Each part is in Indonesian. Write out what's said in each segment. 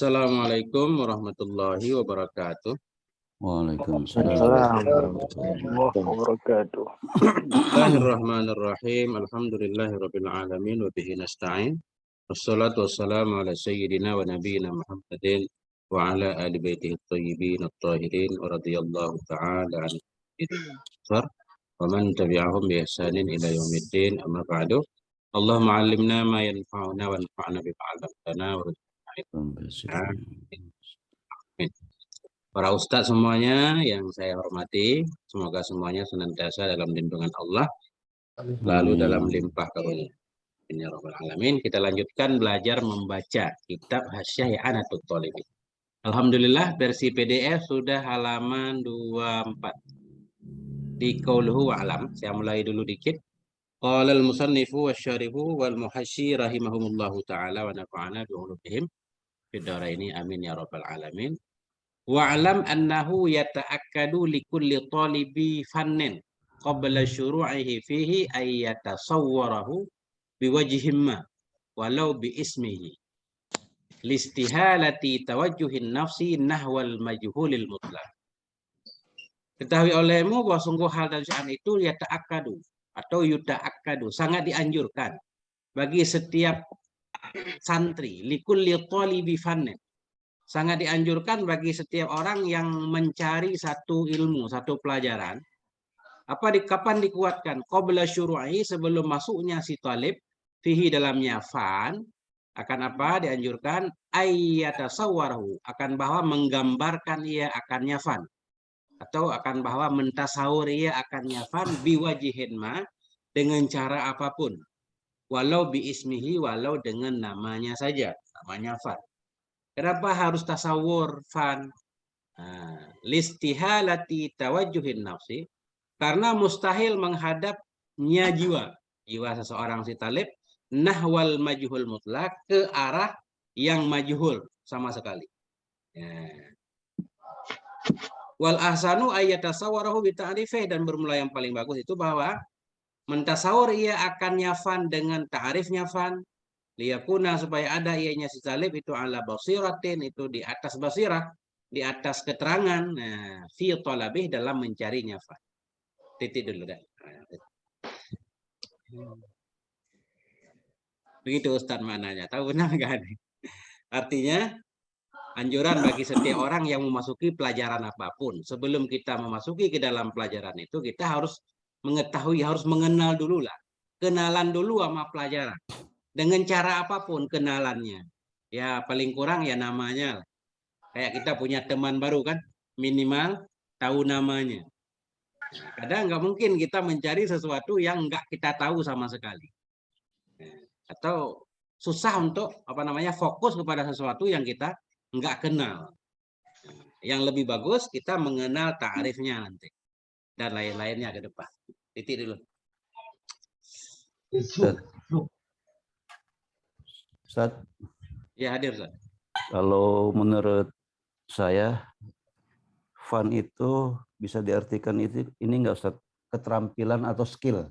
Assalamualaikum warahmatullahi wabarakatuh. Waalaikumsalam warahmatullahi wabarakatuh. Bismillahirrahmanirrahim. Alhamdulillahirabbil alamin wa bihi nasta'in. Wassalatu wassalamu ala sayyidina wa nabiyyina Muhammadin wa ala ali baitihi thayyibin at-tahirin wa radhiyallahu ta'ala an sar wa man tabi'ahum bi ihsanin ila yaumiddin. Amma ba'du. Allahumma 'allimna ma yanfa'una wanfa'na bima 'allamtana wa para ustadz semuanya yang saya hormati, semoga semuanya senantiasa dalam lindungan Allah, lalu dalam limpah karunia. Ya Rabbal Alamin. Kita lanjutkan belajar membaca kitab Hasyiah I'anatul Talibin. Alhamdulillah versi PDF sudah halaman 24. Di qauluhu wa'lam, saya mulai dulu dikit. Qala al-musannifu wasyarihu wal muhasyi rahimahumullahu ta'ala wa nafa'ana bi ulumihim fid dharaini amin ya Rabbal Alamin. Wa'lam annahu yata'akkadu likulli talibi fannin qabla syuru'ihi fihi ay yatasawwarahu biwajhin ma walau bi ismihi listihalati tawajjuhin nafsi nahwal majhulil mutlaq. Ketahui olehmu bahwa sungguh hal dan sya'an itu yata'akkadu atau yuta'akkadu, sangat dianjurkan bagi setiap santri likulli talibi fannin, sangat dianjurkan bagi setiap orang yang mencari satu ilmu, satu pelajaran. Kapan dikuatkan? Qabla syuru'i, sebelum masuknya si talib, fihi dalamnya fan, akan apa? Dianjurkan ayyatasawwarahu, akan bahwa menggambarkan ia akannya fan. Atau akan bahwa mentasawur ia akannya fan biwajihin ma, dengan cara apapun. Walau bi ismihi, walau dengan namanya saja, namanya fan. Kenapa harus tasawur fan? Listihalati tawajjuhin nafsi, karena mustahil menghadapnya jiwa seseorang si talib nahwal majhul mutlak, ke arah yang majhul sama sekali. Wal ahsanu ayyatasawwarahu bi ta'rifih, dan bermula yang paling bagus itu bahwa mentasawur ia akannya fan dengan ta'rifnya fan, liyakuna, supaya ada ianya si talib itu ala basiratin, itu di atas basirah, di atas keterangan, fi talabih, dalam mencarinya fa. Titik dulu dah. Begitu Ustaz maknanya. Tahu benar enggak? Artinya anjuran bagi setiap orang yang memasuki pelajaran apapun, sebelum kita memasuki ke dalam pelajaran itu, kita harus mengetahui, harus mengenal dulu lah. Kenalan dulu sama pelajaran. Dengan cara apapun kenalannya. Ya paling kurang ya namanya. Kayak kita punya teman baru kan, minimal tahu namanya. Kadang nggak mungkin kita mencari sesuatu yang nggak kita tahu sama sekali. Atau susah untuk fokus kepada sesuatu yang kita nggak kenal. Yang lebih bagus kita mengenal ta'rifnya nanti. Dan lain-lainnya ke depan. Titik dulu. Ustaz. Ya hadir Ustaz. Kalau menurut saya fun itu bisa diartikan ini enggak Ustaz, keterampilan atau skill.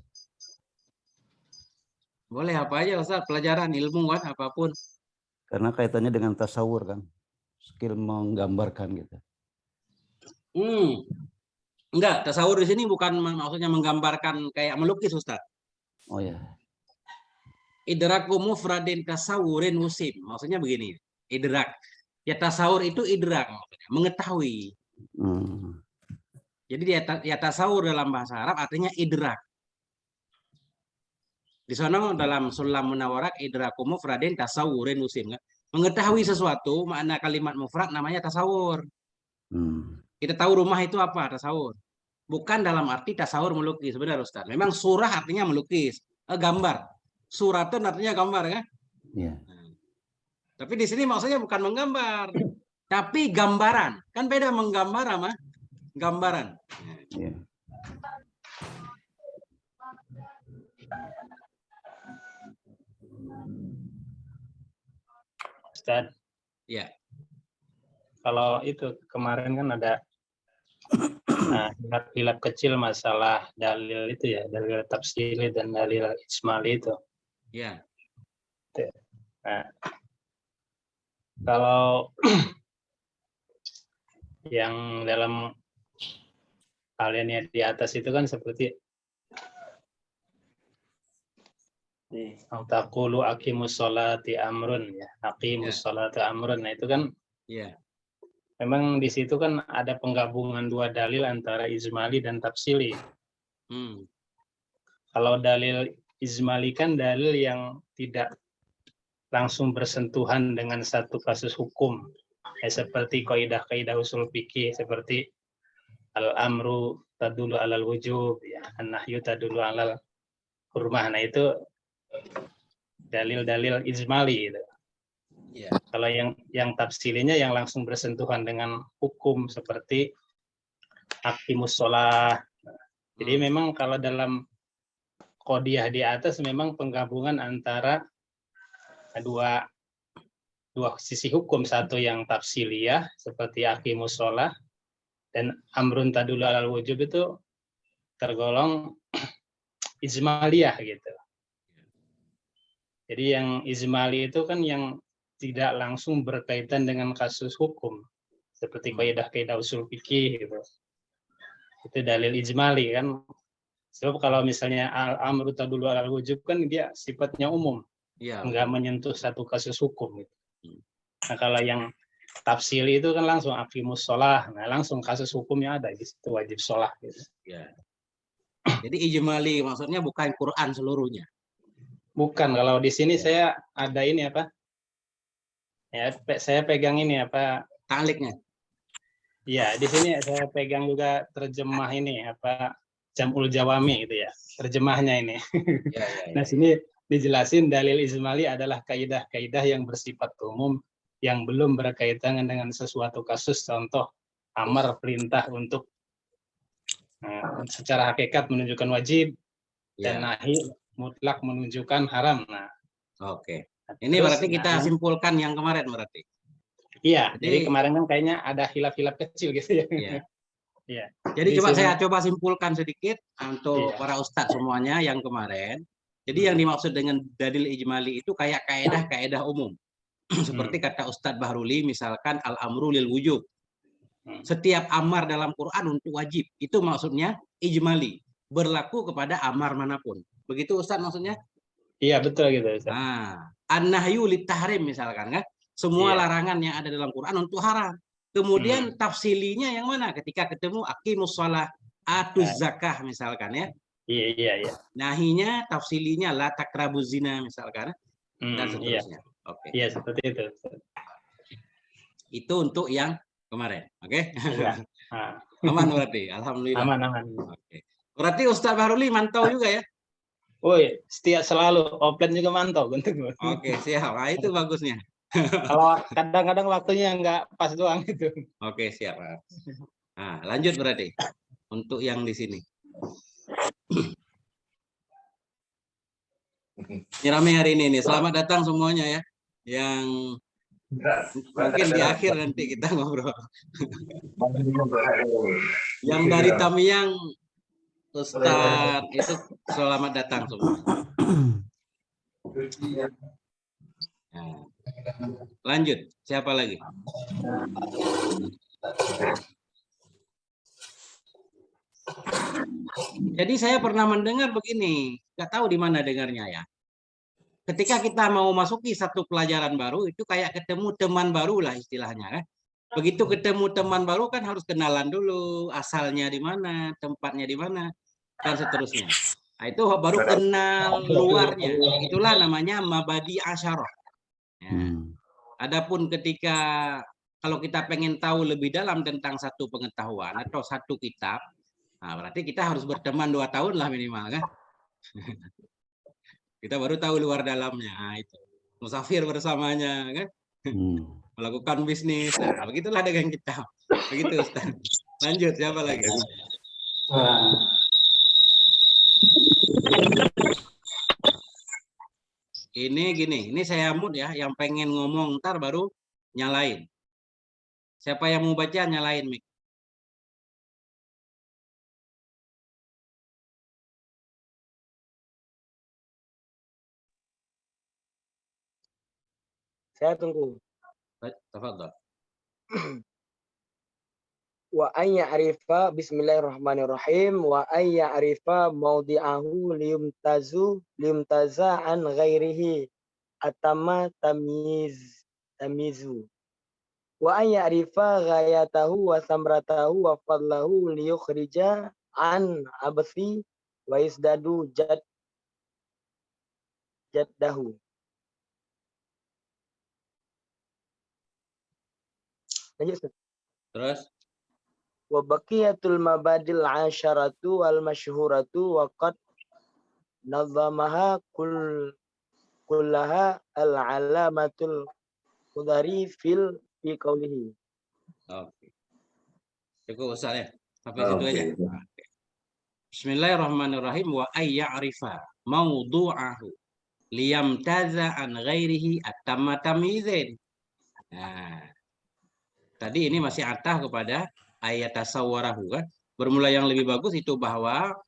Boleh apa aja Ustaz, pelajaran, ilmu kan, apapun. Karena kaitannya dengan tasawur kan, skill menggambarkan gitu. Enggak, tasawur di sini bukan maksudnya menggambarkan kayak melukis Ustaz. Oh ya. Idraku mufradin tasawurin musim. Maksudnya begini, idrak. Ya tasawur itu idrak, maksudnya mengetahui. Jadi ya tasawur dalam bahasa Arab artinya idrak. Di sana dalam Sulam Munawarat idraku mufradin tasawurin musim. Mengetahui sesuatu, makna kalimat mufrad namanya tasawur. Kita tahu rumah itu apa, tasawur. Bukan dalam arti tasawur melukis, benar Ustaz. Memang surah artinya melukis, gambar. Suratun artinya gambar kan? Iya. Tapi di sini maksudnya bukan menggambar, tapi gambaran. Kan beda menggambar sama gambaran. Iya. Ustaz. Ya. Kalau itu kemarin kan ada hilaf kecil masalah dalil itu ya, dalil tafsili dan dalil ijmali itu. Ya. Nah, Kalau yang dalam alinea di atas itu kan seperti taqulu aqimus sholati amrun ya, aqimus sholati amrun. Nah, itu kan Ya. memang di situ kan ada penggabungan dua dalil antara ijmali dan tafsili. Hmm. Kalau dalil ijmali kan dalil yang tidak langsung bersentuhan dengan satu kasus hukum. Seperti kaidah-kaidah usul fikih seperti al-amru tadulu alal wujub, ya, an-nahyu tadulu alal hurmah. Nah, itu dalil-dalil ijmali gitu. Ya. Kalau yang tafsilinya yang langsung bersentuhan dengan hukum seperti aqimus sholah. Jadi memang kalau dalam qodiyah di atas memang penggabungan antara dua sisi hukum, satu yang tafsiliyah seperti aqimus sholah, dan amrun tadulu alal wujub itu tergolong ijmaliyah gitu. Jadi yang ijmali itu kan yang tidak langsung berkaitan dengan kasus hukum seperti kaidah-kaidah usul fikih gitu. Itu dalil ijmali kan. Sebab kalau misalnya al-amru tadulu alal wujub kan dia sifatnya umum, enggak menyentuh satu kasus hukum gitu. Nah, kalau yang tafsili itu kan langsung aqimus sholah, nah langsung kasus hukumnya ada di situ, wajib sholah gitu. Ya. Jadi ijmali maksudnya bukan Quran seluruhnya. Bukan, kalau di sini saya ada ini apa? Ya, saya pegang ini apa? Ta'liknya. Ya, di sini saya pegang juga terjemah ini apa? Jam'ul Jawami gitu ya. Terjemahnya ini. Ya, Nah, sini dijelasin dalil ijmali adalah kaidah-kaidah yang bersifat umum yang belum berkaitan dengan sesuatu kasus, contoh amar perintah untuk secara hakikat menunjukkan wajib dan nahi mutlak menunjukkan haram. Nah, oke. Ini berarti kita simpulkan yang kemarin berarti. Iya, jadi kemarin kan kayaknya ada khilaf-khilaf kecil gitu ya. Iya. Iya. Jadi saya coba simpulkan sedikit untuk para ustadz semuanya yang kemarin. Jadi yang dimaksud dengan dalil ijmali itu kayak kaedah-kaedah umum. Seperti kata Ustadz Bahruli misalkan al-amru lil wujub. Setiap amar dalam Quran untuk wajib. Itu maksudnya ijmali. Berlaku kepada amar manapun. Begitu Ustadz maksudnya? Iya, betul gitu Ustadz. Nah, an-nahyu lit tahrim misalkan kan. Semua larangan yang ada dalam Quran untuk haram. Kemudian tafsilinya yang mana? Ketika ketemu aqimus shalah, atuz zakah misalkan ya. Iya. Nahinya, tafsilinya la takrabuz zina misalkan dan seterusnya. Oke. Iya, seperti itu. Itu untuk yang kemarin, oke? Iya. Aman berarti, alhamdulillah. Aman. Oke. Berarti Ustadz Bahruli mantau juga ya? Woi, setiap selalu offline juga mantau untuk. Oke, siap. Nah, itu bagusnya. Kalau kadang-kadang waktunya nggak pas doang itu. Oke, siap. Nah, lanjut berarti untuk yang di sini. Ini rame hari ini nih. Selamat datang semuanya ya. Yang mungkin di akhir nanti kita ngobrol. Yang dari Tamiang, Ustadz itu selamat datang semua. Nah, lanjut, siapa lagi? Jadi saya pernah mendengar begini, nggak tahu di mana dengarnya ya. Ketika kita mau masuki satu pelajaran baru, itu kayak ketemu teman baru lah istilahnya kan. Begitu ketemu teman baru kan harus kenalan dulu, asalnya di mana, tempatnya di mana, dan seterusnya. Nah, itu baru kenal luarnya. Itulah namanya mabadi asyarah. Ya. Adapun ketika kalau kita pengen tahu lebih dalam tentang satu pengetahuan atau satu kitab, nah berarti kita harus berteman 2 tahun lah minimal kan. Kita baru tahu luar dalamnya. Nah, itu musafir bersamanya kan. Melakukan bisnis. Nah, begitulah dengan kita. Begitu Ustaz. Lanjut, siapa lagi? Ini gini, ini saya mood ya, yang pengen ngomong ntar baru nyalain. Siapa yang mau baca nyalain mic. Saya tunggu. Tafadhal. Wa an ya'rifa bismillahirrahmanirrahim wa an ya'rifa mawdi'ahu liyumtaza an ghairihi atama tamizu wa an ya'rifa ghayatahu wa samratahu wa fadlahu liyukhrija an abthi wa isdadu jaddahu. Lanjut, Ustaz. Terus Wa baqiyatul mabadil asyaratu wal masyhuratu wa qad nazamaha kullaha al alamatul Khudari fi qawlihi. oke. Cukup Ustaz ya. Sampai situ aja. Oke. Bismillahirrahmanirrahim wa ayya'rifa mawdu'ahu liyamtaza an ghairihi at-tamma tamyizin. Nah, tadi ini masih atah kepada ayat tasawwarahu kan. Bermula yang lebih bagus itu bahwa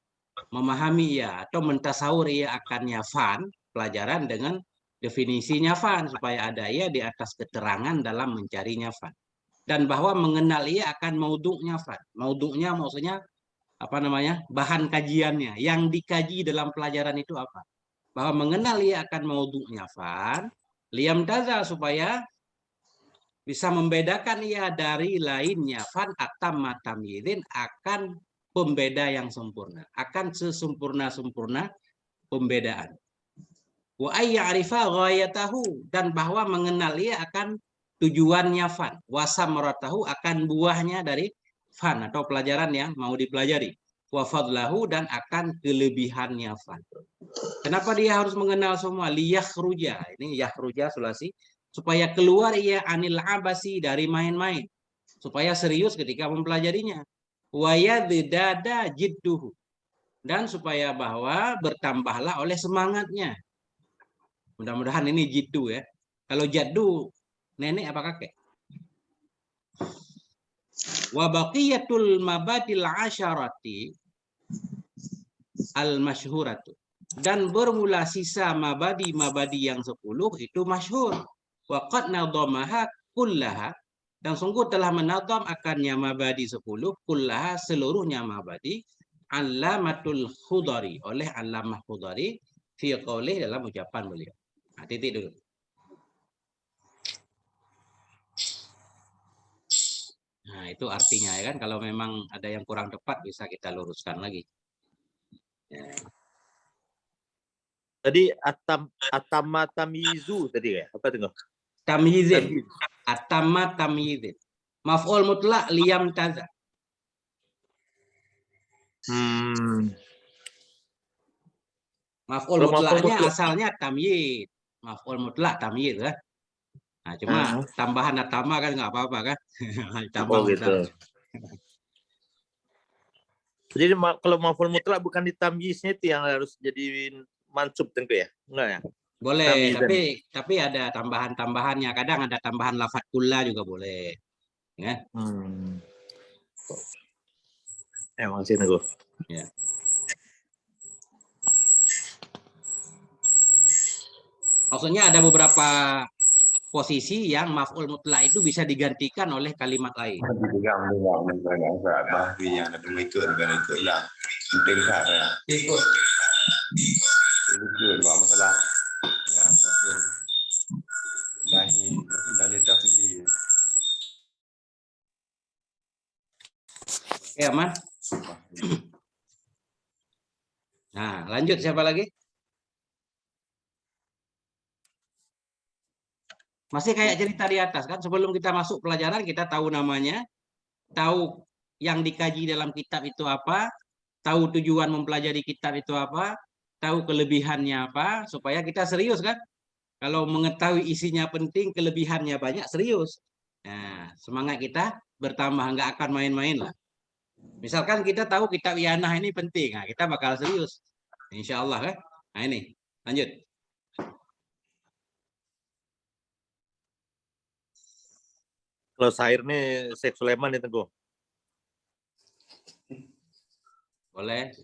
memahami ia atau mentasawur ia akannya fan pelajaran dengan definisinya fan supaya ada ia di atas keterangan dalam mencarinya fan. Dan bahwa mengenal ia akan maudhu'nya fan. Maudhu'nya maksudnya apa namanya? Bahan kajiannya. Yang dikaji dalam pelajaran itu apa? Bahwa mengenal ia akan maudhu'nya fan, liyamtaza supaya bisa membedakan ia dari lainnya fan atamma tamyizin akan pembeda yang sempurna, akan sesempurna-sempurna pembedaan. Wa ayya'rifa ghayatahu dan bahwa mengenal ia akan tujuannya fan, wa samratahu akan buahnya dari fan atau pelajaran yang mau dipelajari, wa fadlahu dan akan kelebihannya fan. Kenapa dia harus mengenal semua? Liyakhruja, ini yakhruja sulasi, supaya keluar ia anil abasi dari main-main, supaya serius ketika mempelajarinya. Wa yadhdada jidduhu dan supaya bahwa bertambahlah oleh semangatnya. Mudah-mudahan ini jiddu ya. Kalau jaddu nenek apa kakek? Wa baqiyatul mabadil asyarati al masyhuratu dan bermula sisa mabadi yang 10 itu masyhur. Wa qad nadhamaha kullaha dan sungguh telah menadham akannya mabadi 10 kullaha seluruhnya mabadi Allamatul Khudari oleh Allamah Khudari fi qaulih dalam ucapan beliau. Nah, titik dulu. Nah, itu artinya ya kan, kalau memang ada yang kurang tepat bisa kita luruskan lagi. Ya. Tadi atama tamizu tadi ya? Apa tengok? Tamyizin. Atama tamyizin. Maf'ul mutlak liyam taza. Maf'ul mutlaknya asalnya tamyiz. Maf'ul mutlak tamyiz kan. Nah, cuma tambahan atama kan nggak apa-apa kan. Tambah gitu. Jadi kalau maf'ul mutlak bukan di tamyiznya itu yang harus jadi mansub tentu ya? Enggak ya? Boleh, Tamyizan. tapi ada tambahan-tambahannya. Kadang ada tambahan lafadz kulla juga boleh. Ya. Emang sih nego. Ya. Maksudnya ada beberapa posisi yang maf'ul mutlak itu bisa digantikan oleh kalimat lain. Oke, aman. Nah, lanjut siapa lagi? Masih kayak cerita di atas kan, sebelum kita masuk pelajaran kita tahu namanya, tahu yang dikaji dalam kitab itu apa, tahu tujuan mempelajari kitab itu apa, tahu kelebihannya apa, supaya kita serius kan. Kalau mengetahui isinya penting, kelebihannya banyak, serius. Nah, semangat kita bertambah, nggak akan main-main lah. Misalkan kita tahu kitab Iyanah ini penting, nah, kita bakal serius. Insya Allah kan. Nah ini, lanjut. Kalau Syair nih Syekh Sulaiman itu Go. Boleh.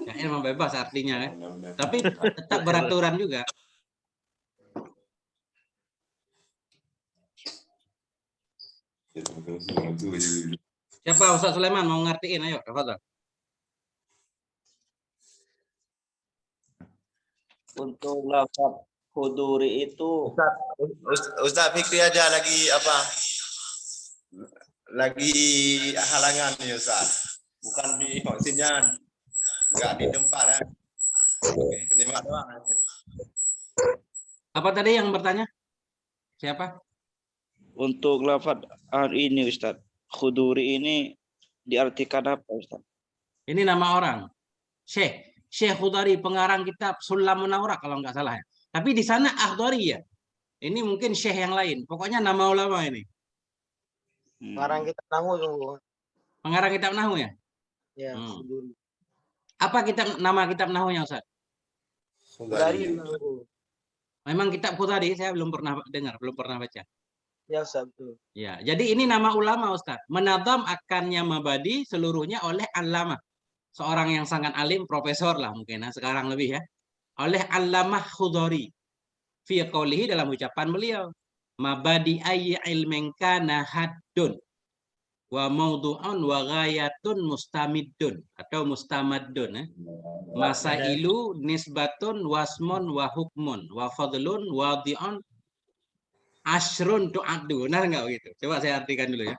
Syair memang bebas artinya kan. Tapi tetap beraturan juga. Siapa Ustaz Sulaiman mau ngertiin? Ayo, tafadhol. Untuk lafaz huduri itu Ustaz Fikri aja lagi apa? Lagi halangan nih Ustaz. Bukan di maksudnya enggak di tempat ya. Penyimak doang. Apa tadi yang bertanya? Siapa? untuk lafaz ini Ustaz. Khuduri ini diartikan apa Ustaz? Ini nama orang. Syekh Khudari, pengarang kitab Sulamun Nawra kalau nggak salah ya. Tapi di sana Akhdari ya. Ini mungkin syekh yang lain. Pokoknya nama ulama ini. Sekarang kita tahu tuh. Pengarang kitab Nahwu ya. Ya, Hmm. Khuduri. Apa nama kitab Nahwunya Ustaz? Khudari. Memang kitab Khudari saya belum pernah dengar, belum pernah baca. Ya, Ustaz, betul. Ya, jadi ini nama ulama Ustaz. Menadham akannya mabadi seluruhnya oleh Allamah. Seorang yang sangat alim, profesor lah mungkin sekarang lebih ya. Oleh Allamah Khudari. Fi qoulihi dalam ucapan beliau. Mabadi ayyi ilmin kana haddun wa maudu'un wa ghayatun mustamiddun atau mustamaddun ya. Masailu nisbatun wasmun wa hukmun wa fadlun wadi'un asrun tu'addu. Benar enggak begitu? Coba saya artikan dulu ya.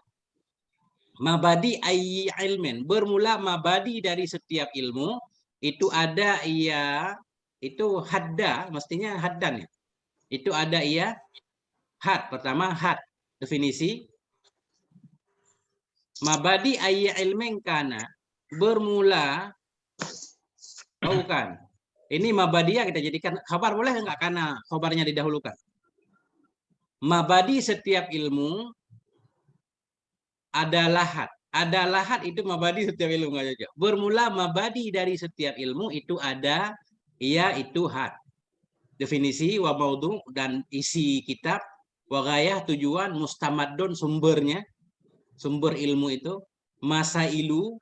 Mabadi ayyi ilmin, bermula mabadi dari setiap ilmu itu ada ia itu hadda, mestinya haddan ya. Itu ada ia had. Pertama had, definisi. Mabadi ayyi ilmin kana, bermula bukan. Ini mabadiya kita jadikan khabar, boleh enggak karena khabarnya didahulukan. Mabadi setiap ilmu adalah had. Adalah had itu mabadi setiap ilmu enggak cocok. Bermula mabadi dari setiap ilmu itu ada ia itu had. Definisi wa maudhu dan isi kitab, wa ghayah tujuan, mustamaddun sumbernya, sumber ilmu itu, masailu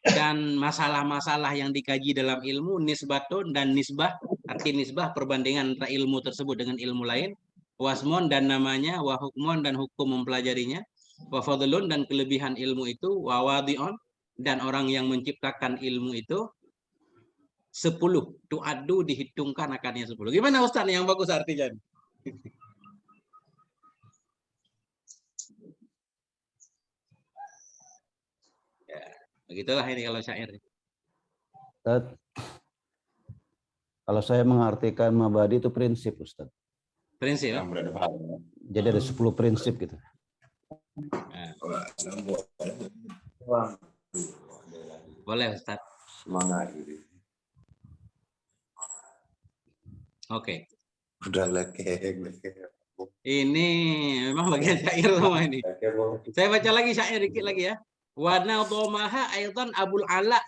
dan masalah-masalah yang dikaji dalam ilmu, nisbatun dan nisbah, arti nisbah perbandingan antara ilmu tersebut dengan ilmu lain, wasmon dan namanya, wa hukmon dan hukum mempelajarinya, wa fadlun dan kelebihan ilmu itu, wa wadi'un dan orang yang menciptakan ilmu itu 10. Tu'addu dihitungkan akannya 10. Gimana Ustaz yang bagus artinya? Ya, begitulah ini kalau syair. Ustaz, kalau saya mengartikan mabadi itu prinsip Ustaz. Prinsip ya? Jadi ada 10 prinsip gitu. Boleh Ustaz. Semangat. Oke. Udah lagi. Ini memang bagian syair semua ini. Saya baca lagi syair dikit lagi ya. Wa nadhamaha aidan Abul Ala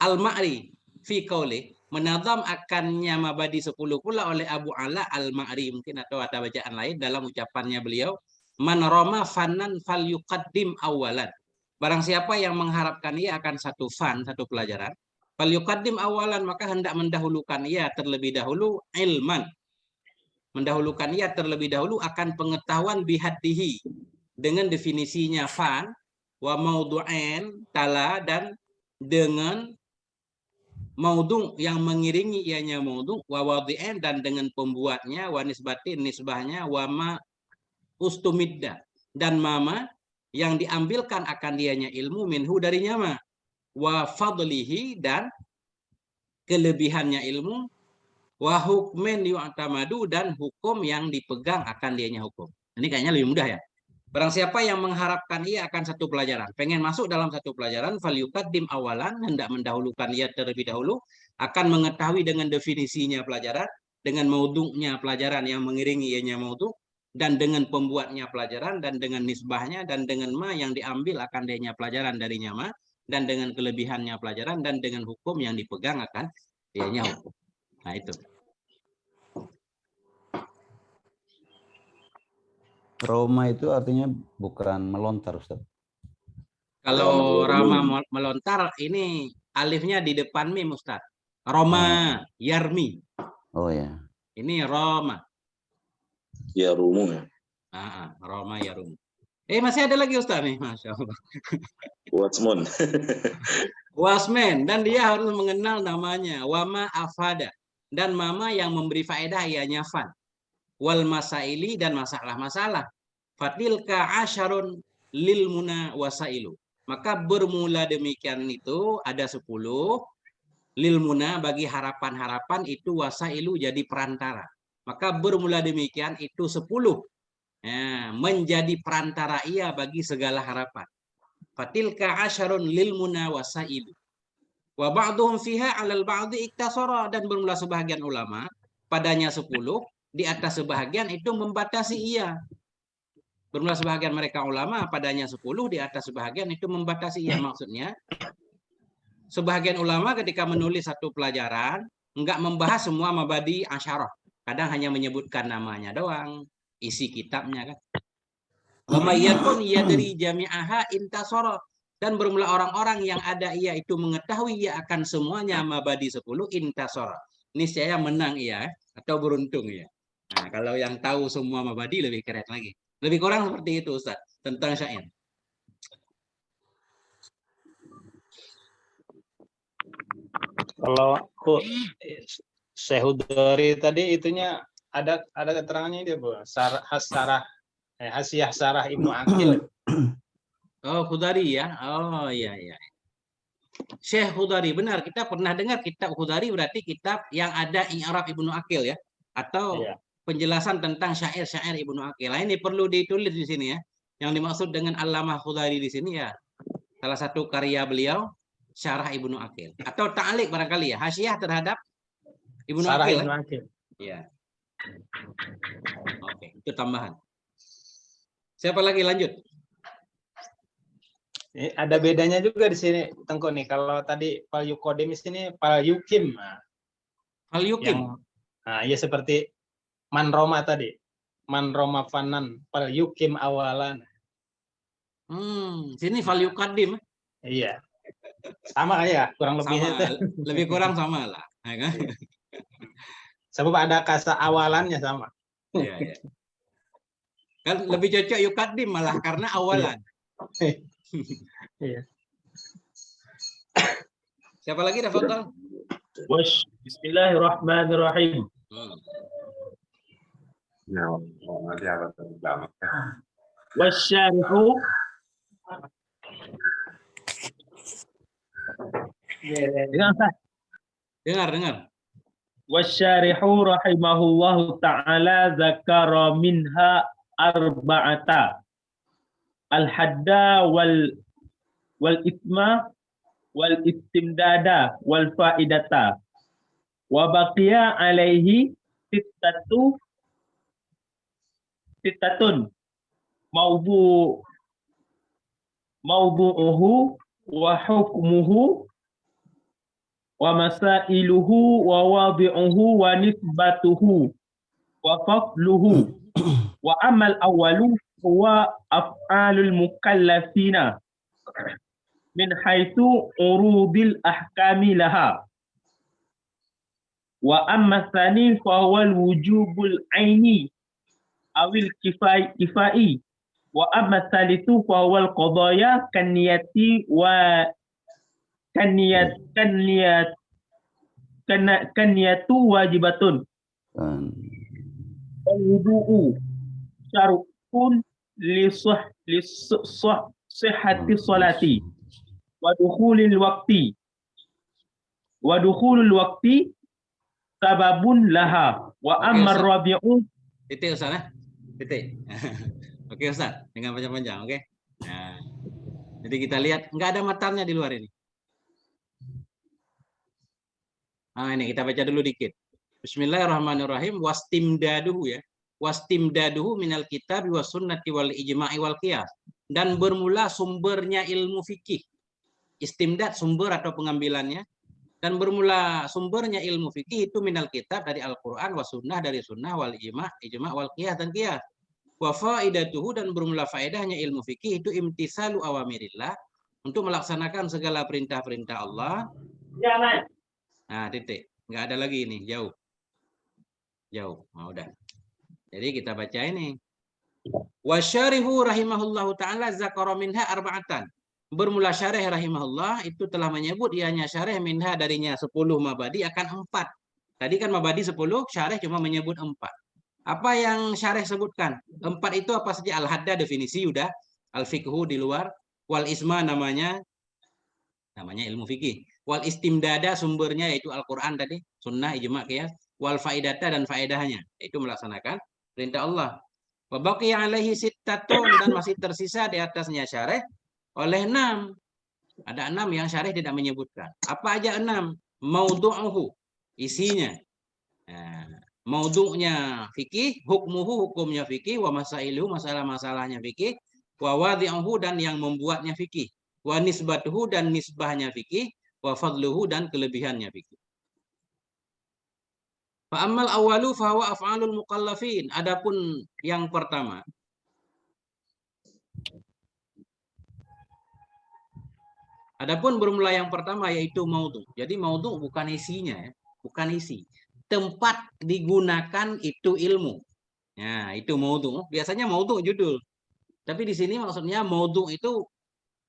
al-Ma'ri fi qauli. Menadham akannya mabadi 10 pula oleh Abu Ala al-Ma'ri mungkin atau ada bacaan lain dalam ucapannya beliau, man rama fannan falyuqaddim awalan. Barang siapa yang mengharapkan ia akan satu fan, satu pelajaran, falyuqaddim awalan maka hendak mendahulukan ia terlebih dahulu ilman. Mendahulukan ia terlebih dahulu akan pengetahuan bihaddihi dengan definisinya fan, wa maudu'ain tala dan dengan maudhu yang mengiringi ianya maudhu, wa wadi'ain dan dengan pembuatnya, wa nisbatin nisbahnya, wa ma ustumidda dan mama yang diambilkan akan dianya ilmu minhu darinya ma, wa fadlihi dan kelebihannya ilmu, wa hukmen yu'tamadu dan hukum yang dipegang akan dianya hukum. Ini kayaknya lebih mudah ya. Barang siapa yang mengharapkan ia akan satu pelajaran, pengen masuk dalam satu pelajaran, falyuqaddim awalan, hendak mendahulukan ia terlebih dahulu, akan mengetahui dengan definisinya pelajaran, dengan maudhu'nya pelajaran yang mengiringi ianya maudhu', dan dengan pembuatnya pelajaran, dan dengan nisbahnya, dan dengan ma yang diambil akan dianya pelajaran darinya ma, dan dengan kelebihannya pelajaran, dan dengan hukum yang dipegang akan dianya hukum. Nah itu. Roma itu artinya bukan melontar Ustaz. Kalau Rama melontar ini alifnya di depan mim Ustaz. Roma, yarmi. Oh ya. Ini Roma. Ya rumu ya. Roma yarum. Masih ada lagi Ustaz nih, Masya Allah. Watchman. Wasman, dan dia harus mengenal namanya. Wama afada, dan mama yang memberi faedah ianya fan. Wal masaili, dan masalah-masalah. Fatilka asyarun lil muna wasailu. Maka bermula demikian itu ada 10. Lil muna bagi harapan-harapan itu, wasailu jadi perantara. Maka bermula demikian itu 10. Menjadi perantara ia bagi segala harapan. Fatilka asyarun lil muna wasailu. Wa ba'duhum fiha 'alal ba'di iktasara, dan bermula sebahagian ulama padanya 10, di atas sebahagian itu membatasi ia. Bermula sebahagian mereka ulama padanya 10, di atas sebahagian itu membatasi ia. Maksudnya sebahagian ulama ketika menulis satu pelajaran enggak membahas semua mabadi asyarah. Kadang hanya menyebutkan namanya doang, isi kitabnya kan. Wa mayyakun yadri jami'aha intasara, dan bermula orang-orang yang ada ia itu mengetahui ia akan semuanya mabadi 10 intasara. Niscaya menang ia atau beruntung ia. Nah, kalau yang tahu semua mabadi lebih keren lagi. Lebih kurang seperti itu Ustaz tentang syair. Kalau Syekh Hudari tadi itunya ada keterangannya dia, Bu. Hasiah Sarah Ibnu Aqil. Oh, Hudari ya. Oh, iya. Syekh Hudari, benar. Kita pernah dengar kitab Hudari, berarti kitab yang ada i'rab Ibnu Aqil ya, atau penjelasan tentang syair-syair Ibnu Aqil. Nah, ini perlu ditulis di sini ya. Yang dimaksud dengan Allamah Hudari di sini ya, salah satu karya beliau Syarah Ibnu Aqil atau ta'liq barangkali ya, hasyiah terhadap Ibnu Aqil. Ya. Oke, itu tambahan. Siapa lagi lanjut? Ada bedanya juga di sini, Tengku nih. Kalau tadi Fal Yuqadim di sini Fal Yukim. Fal Yukim. Ya seperti Man Roma tadi. Man Roma fanan Fal Yukim awalan. Sini Fal Yuqadim. Iya. Sama ya, kurang lebihnya itu. Lebih kurang sama lah. Ya kan? Sebab ada kata awalannya sama. Iya. Kan lebih cocok yuqaddim malah karena awalan. Iya. Siapa lagi Tafadhal? Bismillahirrahmanirrahim. Wasyarihu Dengar. Wasyarihu rahimahullahu ta'ala zakara minha arba'ata al-hadda wal isma wal istimdada wal faidata wa baqiya alaihi sittatun mawdu'uhu wa hukmuhu wa masailuhu wa wadi'uhu wa nisbatuhu wa fadluhu wa amal awalu huwa af'alul mukallafina min haitsu urudil ahkami laha wa amma tsani fa huwal wujubul aini awil kifai wa amma tsalitsu fa huwal qadaya kaniyati wa kaniyatu wajibatun al-wudu'u syar'un li sihhati sholati wa dukhulul waqti sababun laha wa amma rabi'u. Titik Ustaz ya? Titik. Oke Ustaz, dengan panjang-panjang, oke. Nah, jadi kita lihat nggak ada matanya di luar ini. Ini kita baca dulu dikit. Bismillahirrahmanirrahim. Wastimdaduhu ya. Wastimdaduhu minal kitab was sunnati wal ijma'i wal qiyas. Dan bermula sumbernya ilmu fikih. Istimdad sumber atau pengambilannya. Dan bermula sumbernya ilmu fikih itu minal kitab dari Al-Qur'an was sunnah dari sunnah wal ijma' wal qiyas dan qiyas. Wa faidatuhu, dan bermula faedahnya ilmu fikih itu imtisalu awamirillah, untuk melaksanakan segala perintah-perintah Allah. Jangan. Nah, titik. Nggak ada lagi ini, jauh. Nah, udah. Jadi kita baca ini. Wasyarihu rahimahullahu taala zakara minha arba'atan. Bermula syarih rahimahullah itu telah menyebut ianya syarih minha darinya 10 mabadi akan 4. Tadi kan mabadi 10, syarih cuma menyebut 4. Apa yang syarih sebutkan? 4 itu apa saja? Al-hadda definisi udah, al-fiqhu di luar, wal isma namanya ilmu fikih. Wal istimdada sumbernya yaitu Al-Qur'an tadi, sunnah, ijma, qiyas, wal faidata dan faedahnya, itu melaksanakan perintah Allah. Wa baqiya alaihi sittatun dan masih tersisa di atasnya syarih oleh 6. Ada 6 yang syarih tidak menyebutkan. Apa aja 6? Maudhu'uhu, isinya. Nah, maudhu'nya fikih, hukmuhu hukumnya fikih, wa masailu masalah-masalahnya fikih, wa wadhi'uhu dan yang membuatnya fikih, wa nisbatuhu dan nisbahnya fikih, wa fadluhu dan kelebihannya fikih. Fa ammal awwalu fa huwa af'alul mukallafin. Adapun yang pertama, bermula yang pertama yaitu maudhu. Jadi maudhu bukan isinya ya, bukan isi. Tempat digunakan itu ilmu. Nah, itu maudhu. Biasanya maudhu judul. Tapi di sini maksudnya maudhu itu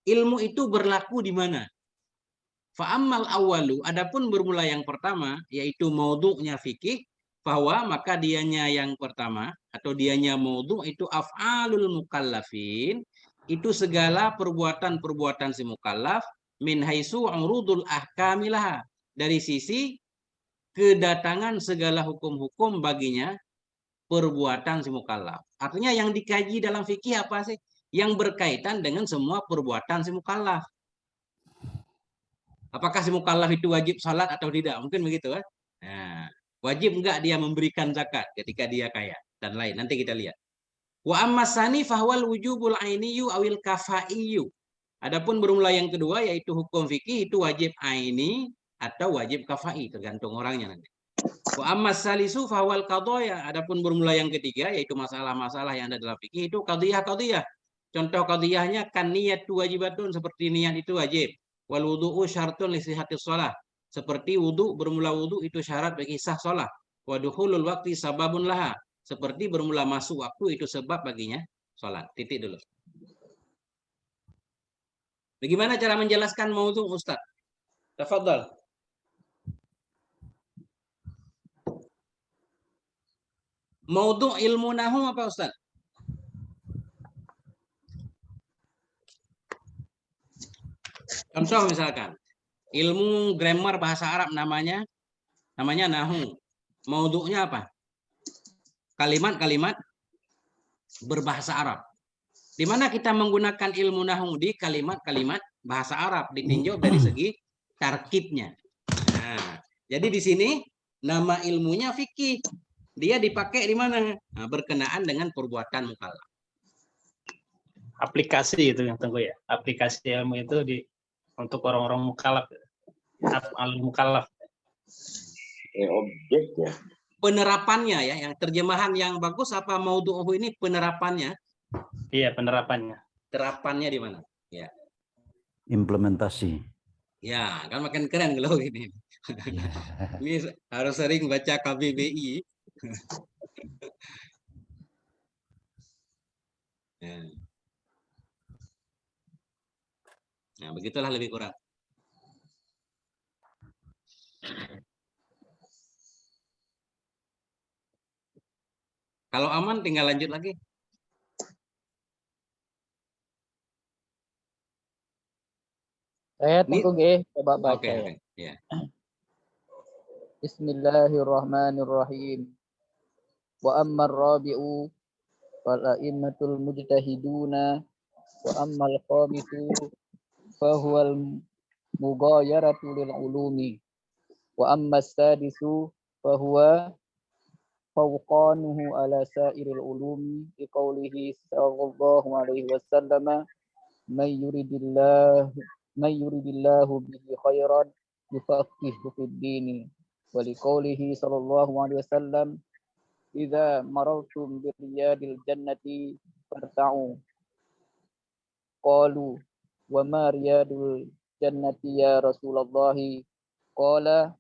ilmu itu berlaku di mana? Fa ammal awwalu, adapun bermula yang pertama yaitu maudhu'nya fikih, bahwa maka dianya yang pertama atau dianya maudhu' itu af'alul mukallafin, itu segala perbuatan-perbuatan si mukallaf min haitsu urudul ahkamilah, dari sisi kedatangan segala hukum-hukum baginya perbuatan si mukallaf. Artinya yang dikaji dalam fikih apa sih? Yang berkaitan dengan semua perbuatan si mukallaf. Apakah si mukallaf itu wajib salat atau tidak? Mungkin begitu kan? Nah, wajib enggak dia memberikan zakat ketika dia kaya dan lain. Nanti kita lihat. Wa ammasani fahwal wujubul ainiyu awil kafaiyu. Adapun bermula yang kedua yaitu hukum fikih itu wajib aini atau wajib kafai, tergantung orangnya nanti. Wa ammas salisu fahwal qadaya. Adapun bermula yang ketiga yaitu masalah-masalah yang ada dalam fikih itu qadiyah-qadiyah. Contoh qadiyahnya kan niat wajibatun, seperti niat itu wajib. Wal wudu'u syartun li sihhatis shalah. Seperti wudu, bermula wudu itu syarat bagi sah shalah. Wa dukhulul waqti sababun laha. Seperti bermula masuk waktu itu sebab baginya salat. Titik dulu. Bagaimana cara menjelaskan maudhu, Ustaz? Tafadhal. Maudhu ilmu nahwu apa, Ustaz? Contoh misalkan, ilmu grammar bahasa Arab namanya nahwu. Maudhu'nya apa? Kalimat-kalimat berbahasa Arab. Di mana kita menggunakan ilmu nahwu di kalimat-kalimat bahasa Arab, ditinjau dari segi tarkibnya. Nah, jadi di sini nama ilmunya fikih. Dia dipakai di mana? Nah, berkenaan dengan perbuatan mukallaf. Aplikasi itu yang tunggu ya. Aplikasi ilmu itu untuk orang-orang mukallaf. Al-mukallaf. Objek ya. Penerapannya ya, yang terjemahan yang bagus apa maudhu'uhu ini penerapannya? Iya, penerapannya. Terapannya di mana? Ya. Implementasi. Ya, kan makin keren kalau ini. Ini harus sering baca KBBI. Ya. Nah, begitulah lebih kurang. Kalau aman tinggal lanjut lagi. Saya tunggu coba baca Okay. ya. Yeah. Bismillahirrahmanirrahim. Wa ammar rabi'u wal a'immatul mujtahiduna wa ammal khamisu fa huwal mughayaratu lil ulumi wa ammas sadisu fa huwa fawqanuhu ala sa'iril ulumi bi qawlihi sallallahu alaihi wasallam may yuridillahu bihi khairan yufaqihu fid dini wa liqaulihi sallallahu alaihi wasallam idza marartum bi riyadil jannati farta'u qalu wa ma riyadul jannati ya Rasulullah qala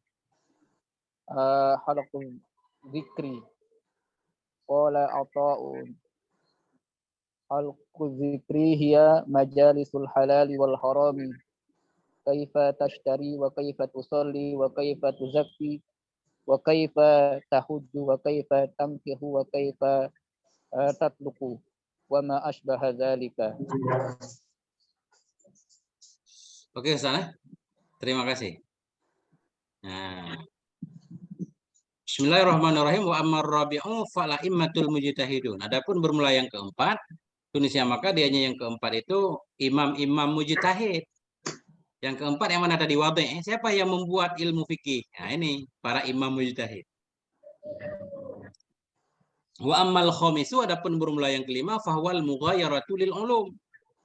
halaqul dzikri qala ata'un halqu dzikri hiya majalisul halali wal harami. Kaifa tashtari wa kaifa tusalli wa kaifa tuzakki wa kaifa tahujju wa kaifa tamkihu wa kaifa tatluqu wa ma asbaha dzalika. Oke, Ustaz. Terima kasih. Nah, Bismillahirrahmanirrahim. Wa ammar rabi'u fala immatul mujtahidun. Adapun bermula yang keempat, Tunisia maka dianya yang keempat itu imam-imam mujtahid. Yang keempat yang mana tadi wadih? Siapa yang membuat ilmu fikih? Nah, ini para imam mujtahid. Wa ammal khamisu, adapun bermula yang kelima, fahwal mughayaratu lil ulum.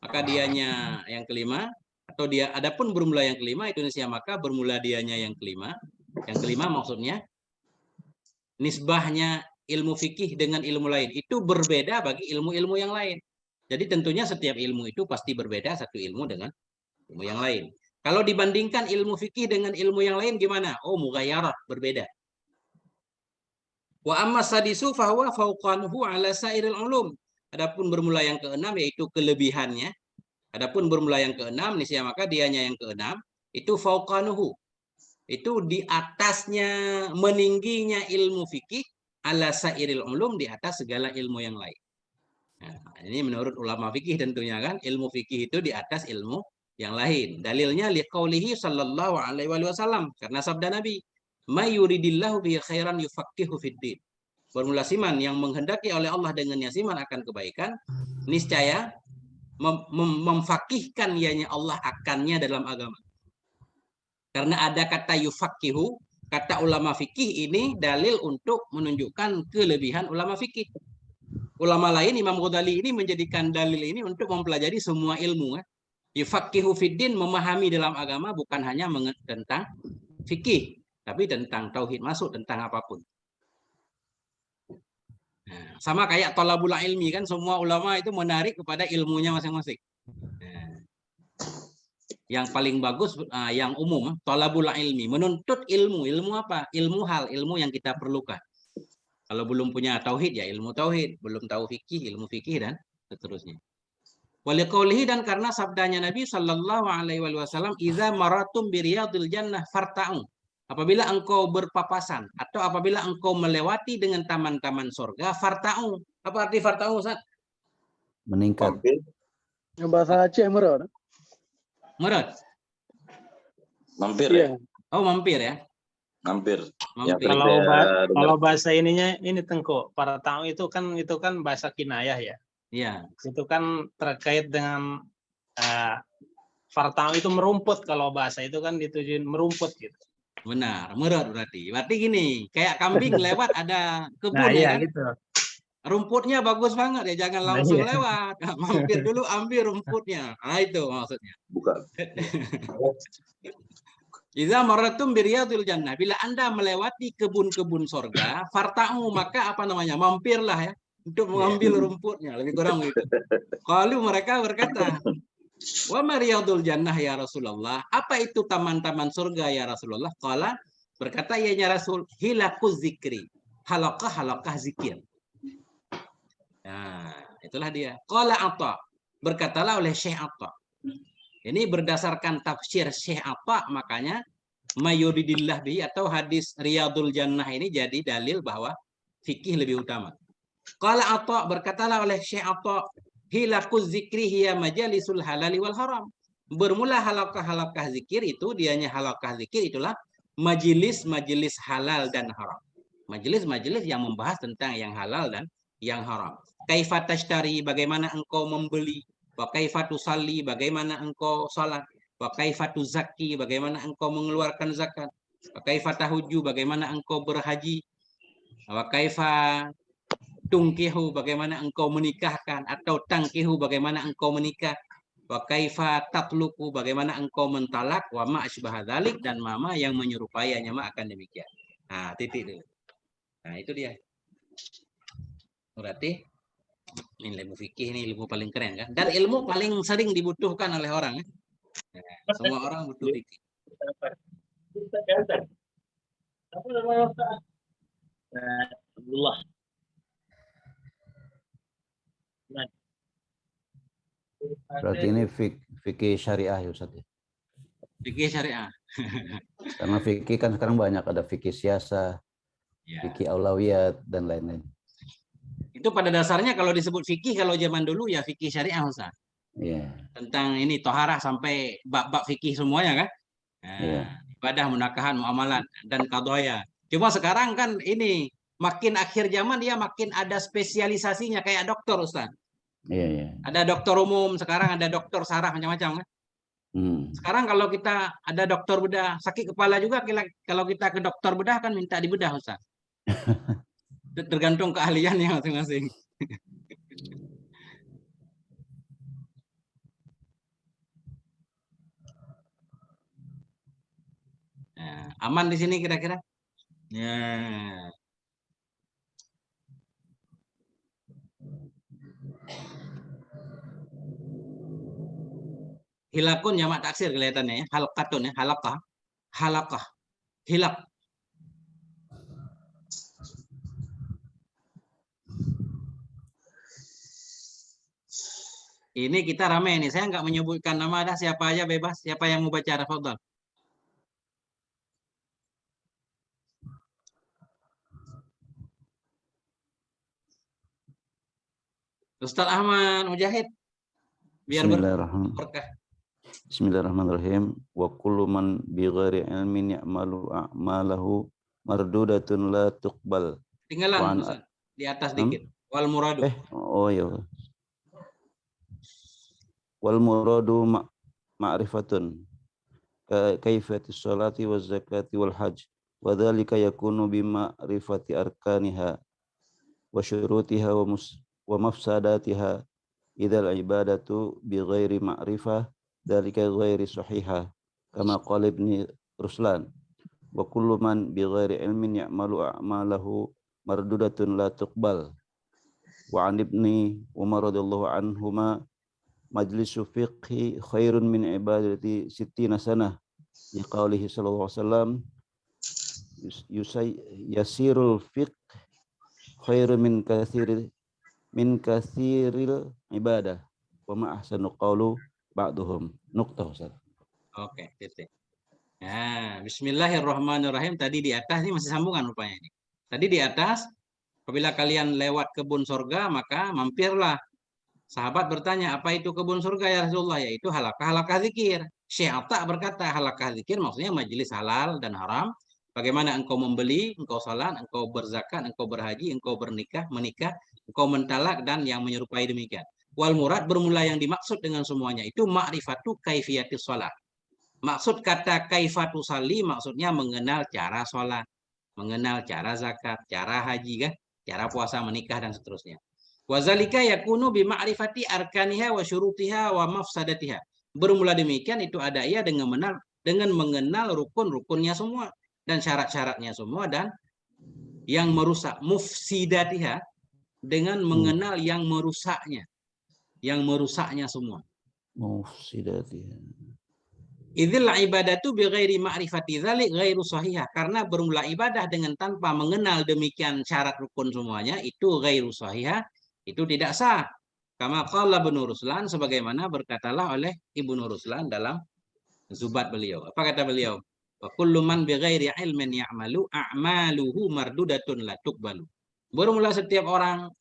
Maka dianya yang kelima, atau dia adapun bermula yang kelima, Indonesia maka bermula dianya yang kelima. Yang kelima maksudnya nisbahnya ilmu fikih dengan ilmu lain itu berbeda bagi ilmu-ilmu yang lain. Jadi tentunya setiap ilmu itu pasti berbeda satu ilmu dengan ilmu yang lain. Kalau dibandingkan ilmu fikih dengan ilmu yang lain gimana? Oh, mughayarah, berbeda. Wa amma sadisu fahuwa fauqanuhu ala sairil ulum. Adapun bermula yang keenam yaitu kelebihannya. Adapun bermula yang keenam, niscaya maka dianya yang keenam itu fauqanuhu. Itu di atasnya, meningginya ilmu fikih ala sairil ulum, di atas segala ilmu yang lain. Nah, ini menurut ulama fikih tentunya kan, ilmu fikih itu di atas ilmu yang lain. Dalilnya liqaulihi sallallahu alaihi wasallam, karena sabda Nabi, may yuridillahu bihi khairan yufaqihu fiddin. Bermula siman yang menghendaki oleh Allah dengannya siman akan kebaikan, niscaya memfakihkan ianya Allah akannya dalam agama. Karena ada kata yufaqihu, kata ulama fikih ini dalil untuk menunjukkan kelebihan ulama fikih. Ulama lain, Imam Ghazali ini menjadikan dalil ini untuk mempelajari semua ilmu. Yufaqihu fiddin, memahami dalam agama bukan hanya tentang fikih, tapi tentang tauhid, masuk tentang apapun. Nah, sama kayak thalabul ilmi kan, semua ulama itu menarik kepada ilmunya masing-masing. Nah, yang paling bagus, yang umum, thalabul ilmi, menuntut ilmu. Ilmu apa? Ilmu hal, ilmu yang kita perlukan. Kalau belum punya tauhid ya ilmu tauhid, belum tahu fikih, ilmu fikih dan seterusnya. Waliqaulihi, dan karena sabdanya Nabi sallallahu alaihi wasallam, "Idza maratum bi riyadil jannah farta'u." Apabila engkau berpapasan atau apabila engkau melewati dengan taman-taman surga, farta'u. Apa arti farta'u, Ustaz? Meningkat. Bahasa Aceh merot. Merot. Mampir Iya. ya? Oh, mampir ya. Mampir. Mampir. Kalau bahasa ininya ini Tengku, farta'u itu kan bahasa kinayah ya. Iya. Itu kan terkait dengan farta'u itu merumput, kalau bahasa itu kan ditujuin merumput gitu. Benar, merot berarti. Berarti gini, kayak kambing lewat ada kebun Nah, iya ya kan? gitu. Rumputnya bagus banget ya, jangan langsung lewat. Mampir dulu, ambil rumputnya. Nah, itu maksudnya. Bukan. Idza marratum bi riyadil jannah, bila Anda melewati kebun-kebun sorga, farta'u, maka apa namanya? Mampirlah ya untuk mengambil rumputnya, lebih kurang gitu. Kalau mereka berkata, wa mariyadul jannah ya Rasulullah, apa itu taman-taman surga ya Rasulullah? Qala, berkata ianya Rasul, hilakuz zikri, halaqah zikir. Nah, itulah dia. Qala Atha, berkatalah oleh Syekh Atha. Ini berdasarkan tafsir Syekh Atha, makanya mayuridillah bihi atau hadis Riyadul Jannah ini jadi dalil bahwa fikih lebih utama. Qala Atha, berkatalah oleh Syekh Atha, hilakuz zikri hiya majalisul halali wal haram. Bermula halaqah zikir itu, dianya halaqah zikir itulah majelis-majelis halal dan haram. Majelis-majelis yang membahas tentang yang halal dan yang haram. Kaifa tashtari, bagaimana engkau membeli. Wa kaifa tusalli, bagaimana engkau salat. Wa kaifa tuzakki, bagaimana engkau mengeluarkan zakat. Wa kaifa tahujju, bagaimana engkau berhaji. Wa kaifa tungkihu, bagaimana engkau menikahkan, atau tangkihu, bagaimana engkau menikah. Wa kaifa tatluku, bagaimana engkau mentalak. Wa ma asbaha dzalik, dan mama yang menyerupainya akan demikian. Nah, titik dulu. Nah, itu dia. Berarti ini ilmu fikih, ini ilmu paling keren kan, dan ilmu paling sering dibutuhkan oleh orang ya. Nah, semua orang butuh fikih. Apa namanya Ustaz? Abdullah. Berarti ini fikih syariah ya Ustaz. Fikih syariah. Karena fikih kan sekarang banyak, ada fikih siasa, Ya. fikih aulawiyat dan lain-lain. Itu pada dasarnya kalau disebut fikih kalau zaman dulu ya fikih syariah Ustaz. Iya. Tentang ini toharah sampai bab-bab fikih semuanya kan. Nah, Iya. ibadah, munakahan, muamalat dan qadaya. Cuma sekarang kan ini makin akhir zaman dia makin ada spesialisasinya kayak dokter Ustaz. Iya, iya. Ada dokter umum, sekarang ada dokter saraf macam-macam kan. Sekarang kalau kita ada dokter bedah, sakit kepala juga kalau kita ke dokter bedah kan minta dibedah Ustaz. Tergantung keahliannya masing-masing. Nah, aman di sini kira-kira? Ya. Hilakun jamak taksir kelihatannya ya. Halqatun ya, halaqah. Halaqah. Hilak. Ini kita ramai nih. Saya nggak menyebutkan nama, ada siapa aja bebas. Siapa yang mau baca, tafadhal. Ustaz Ahmad Mujahid. Biar berkah. Bismillahirrahmanirrahim. Wa kullu man bi ghairi ilmin ya'malu a'malahu mardudatun la tuqbal. Tinggalan Ustaz. Di atas dikit. Wal muradu. Oh ya. Wal muradu ma'rifatun kaifatis sholati waz zakati wal hajj wa dzalika yakunu bi ma'rifati arkaniha wa syurutiha wa mafsadatiha idzal ibadatu bi ghairi ma'rifah dzalika ghairi sahihah kama qala Ibnu Ruslan wa kullu man bi ghairi ilmin ya'malu a'malahu mardudatun la tuqbal. Wa an Ibni Umar radhiyallahu anhuma majlisu fiqhi khairun min ibadati sittina sanah li qaulihi sallallahu alaihi wasallam yasirul fiqh khairun min kathiril ibadah wa ma ahsanu qawlu ba'duhum. Nuqtah Ustaz. Oke, titik. Nah, bismillahirrahmanirrahim. Tadi di atas ini masih sambungan rupanya ini. Tadi di atas, apabila kalian lewat kebun surga maka mampirlah. Sahabat bertanya, apa itu kebun surga ya Rasulullah? Yaitu halakah-halakah zikir. Syekh Atta berkata, halakah zikir maksudnya majelis halal dan haram. Bagaimana engkau membeli, engkau salat, engkau berzakat, engkau berhaji, engkau menikah, engkau mentalak dan yang menyerupai demikian. Wal murad bermula yang dimaksud dengan semuanya itu ma'rifatu kaifiyatis shalah. Maksud kata kaifatu sali maksudnya mengenal cara sholat, mengenal cara zakat, cara haji kan, cara puasa, menikah dan seterusnya. Wazalika yakunu bima'rifati arkaniha wa syurutiha wa mafsadatiha. Bermula demikian itu ada ia dengan mengenal rukun-rukunnya semua dan syarat-syaratnya semua dan yang merusak mufsidatiha dengan mengenal yang merusaknya. Yang merusaknya semua. Mufsidatiha. Idzil ibadatu bi ghairi ma'rifati dzalik ghairu sahihah. Karena bermula ibadah dengan tanpa mengenal demikian syarat rukun semuanya itu ghairu sahihah. Itu tidak sah. Kama qala Ibnu Ruslan, sebagaimana berkatalah oleh Ibnu Ruslan dalam Zubat beliau. Apa kata beliau? Wa kullu man bighairi ilmin ya'malu a'maluhu mardudatun la tuqbalu. Bermula setiap orang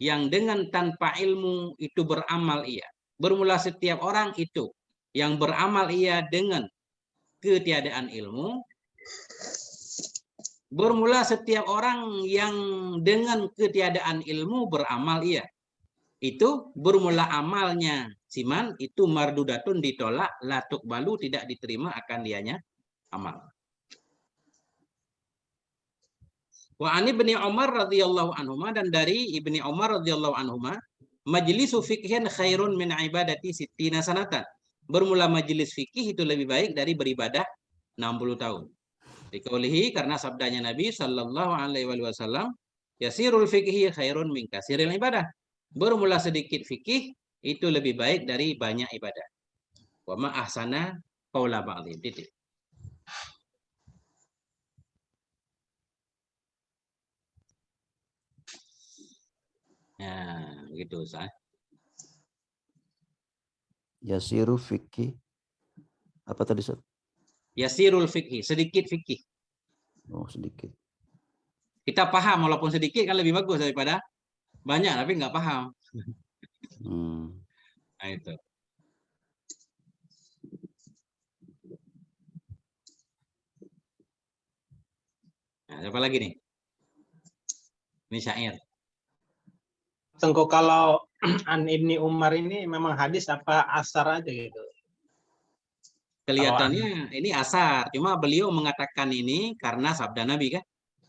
yang dengan tanpa ilmu itu beramal ia. Bermula setiap orang itu yang beramal ia dengan ketiadaan ilmu. Bermula setiap orang yang dengan ketiadaan ilmu beramal ia. Itu bermula amalnya siman itu mardudatun ditolak, la tuqbalu tidak diterima akan dianya amal. Wa ani Ibni Umar radhiyallahu anhuma, dan dari Ibni Umar radhiyallahu anhuma, majlisu fikhin khairun min ibadati sittina sanatan. Bermula majelis fikih itu lebih baik dari beribadah 60 tahun. Dikaulihi, karena sabdanya Nabi sallallahu alaihi wasallam, yasirul fikhi khairun min kasiril ibadah. Bermula sedikit fikih itu lebih baik dari banyak ibadah. Wa ma ahsana qaula ba'dhin. Titik. Ya, begitu Ustaz. Yasiru fikih. Apa tadi, Ustaz? Yasirul fikih, sedikit fikih. Oh, sedikit. Kita paham walaupun sedikit kan lebih bagus daripada banyak tapi nggak paham. Nah itu. Nah, apa lagi nih? Ini syair. Tengku kalau An Ibni Umar ini memang hadis apa asar aja gitu? Kelihatannya ini asar, cuma beliau mengatakan ini karena sabda Nabi kan?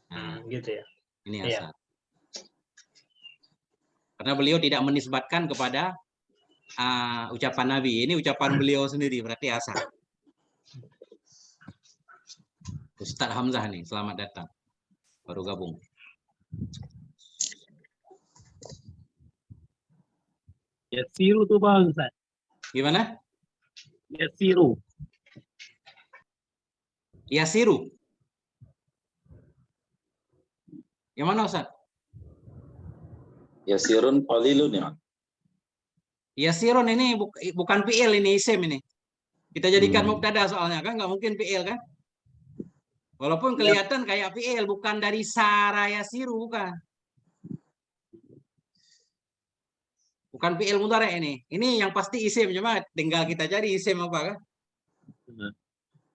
Nah, gitu ya. Ini Iya. asar. Karena beliau tidak menisbatkan kepada ucapan Nabi. Ini ucapan beliau sendiri, berarti asar. Ustadz Hamzah nih, selamat datang. Baru gabung. Yasiru tuh bang Ustaz. Gimana? Yasiru. Yasiru. Yang mana Ustaz? Yasirun qalilun ya. Yasirun ini bukan fi'il, ini isim ini. Kita jadikan mubtada soalnya kan nggak mungkin fi'il kan? Walaupun kelihatan kayak fi'il, bukan dari sara yasiru, bukan. Bukan fi'il mudhari ini. Ini yang pasti isim, cuma tinggal kita cari isim apa kan?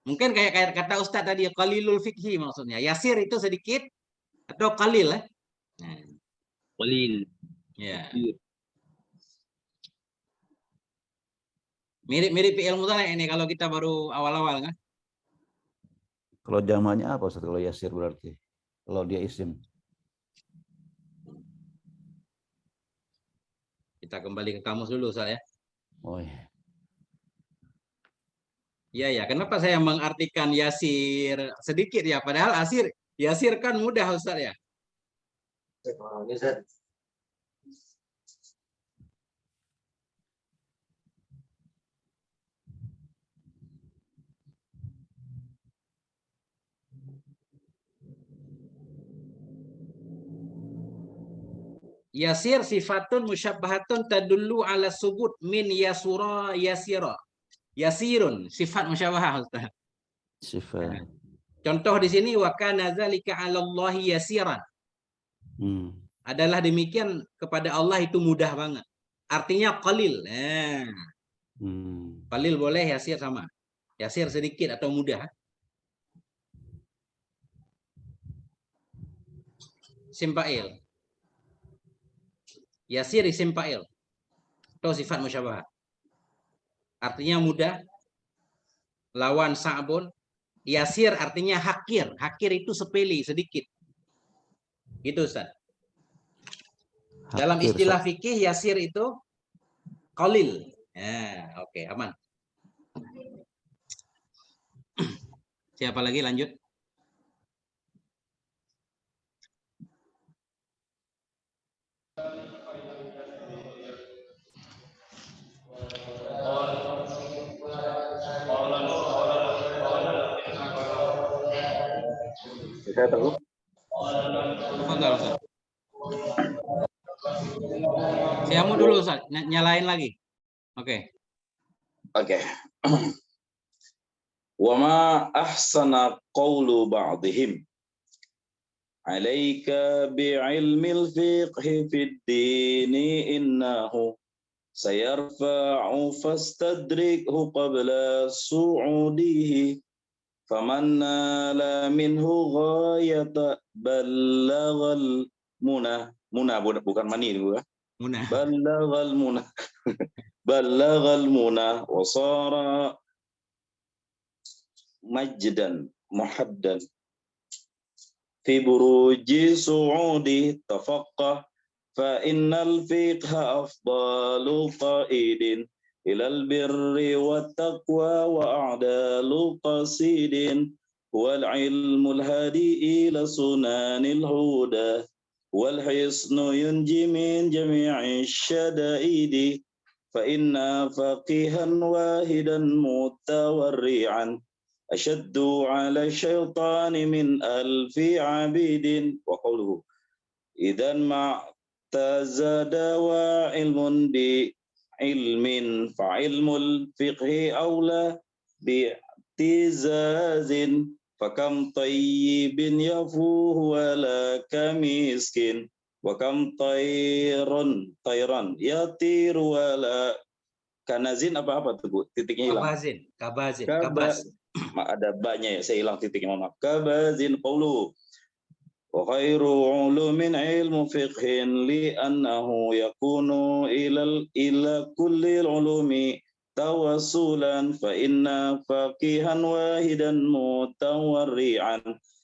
Mungkin kayak kata Ustaz tadi, qalilul fikhi maksudnya. Yasir itu sedikit atau qalil ya? Qalil. Ya. Mirip fi'il mudhari ini kalau kita baru awal-awal kan? Kalau jamaknya apa Ustaz kalau yasir berarti? Kalau dia isim. Kita kembali ke kamus dulu saya. Oh iya. Iya ya, kenapa saya mengartikan yasir sedikit ya? Padahal yasir kan mudah Ustaz ya. Yasir sifatun musyabbahatun tadullu ala subut min yasura yasira. Yasirun sifat musyabbahah Ustaz. Sifat. Contoh di sini wa kana dzalika 'ala Allahi yasiran. Adalah demikian kepada Allah itu mudah banget. Artinya qalil. Qalil boleh, yasir sama. Yasir sedikit atau mudah. Simpail. Yasir isim fa'il atau sifat musyabahah. Artinya mudah. Lawan sa'bun. Yasir artinya hakir. Hakir itu sepele, sedikit. Gitu Ustaz. Dalam istilah fikih yasir itu qalil. Ya, oke, aman. Siapa lagi lanjut? Saya tahu. Siamu dulu Ustaz, nyalain lagi. Oke. Oke. Wa ma ahsana qawlu ba'dihim alaika bi'ilmil fiqhi fid dini innahu sayarfa'u fastadrikhu qabla su'udihi faman nala minhu ghayata ballaghal munah bukan mani ini bukan munah ballaghal munah ballaghal munah wa sara majdan muhaddan fi buruji su'udi tafaqqah fa innal fiqha afdalu qaidin ilal birri wat taqwa wa a'dalu qasidin wal ilmul hadi ila sunanil huda wal hisnu yunji min jami'i syada'idi fa inna faqihan wahidan mutawarri'an ashaddu 'ala syaitani min alfi 'abidin wa qawluhu idan ma tazada wa ilmun bi ilmin fa ilmul fiqhi aula bi'tizazin fakam tayyibin yafuhu wala kamiskin wa kam tayran yatiru wala kanazin apa tuh Bu? Titiknya hilang. Kabazin. Ada banyak ya, saya hilang titiknya, mohon maaf. Kabazin qawlu wa khairu ulumin ilmu fiqhin li'annahu yakunu ila kulli ulumi tawassulan fa inna faqihan wahidan mutawarri'an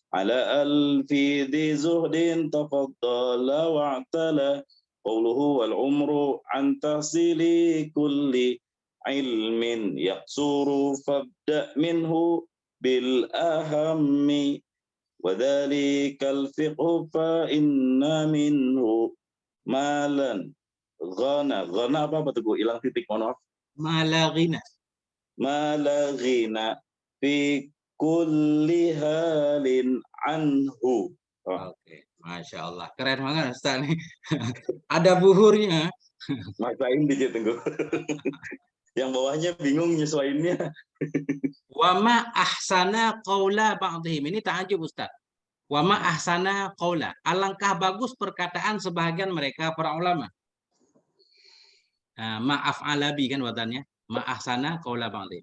ala alfi di zuhdin tafaddala wa'tala qawluhu wal umru an tahsili kulli ilmin yaqsuru fabda minhu bil ahammi wa dhalikal fiqhu fa inna minhu malan ghana apa tuh hilang titik, mohon maaf. Malaghina fi kulli halin anhu. Oke, Masya Allah, keren banget Ustaz nih. Ada buhurnya. Maksain dikit tunggu. Yang bawahnya bingung nyesuainnya. Wa ma ahsana qaula ba'dihim. Ini ta'ajub Ustaz. Wa ma ahsana qaula. Alangkah bagus perkataan sebahagian mereka para ulama. Nah, ma'af alabi kan watannya. Ma ahsana qaula ba'dihim.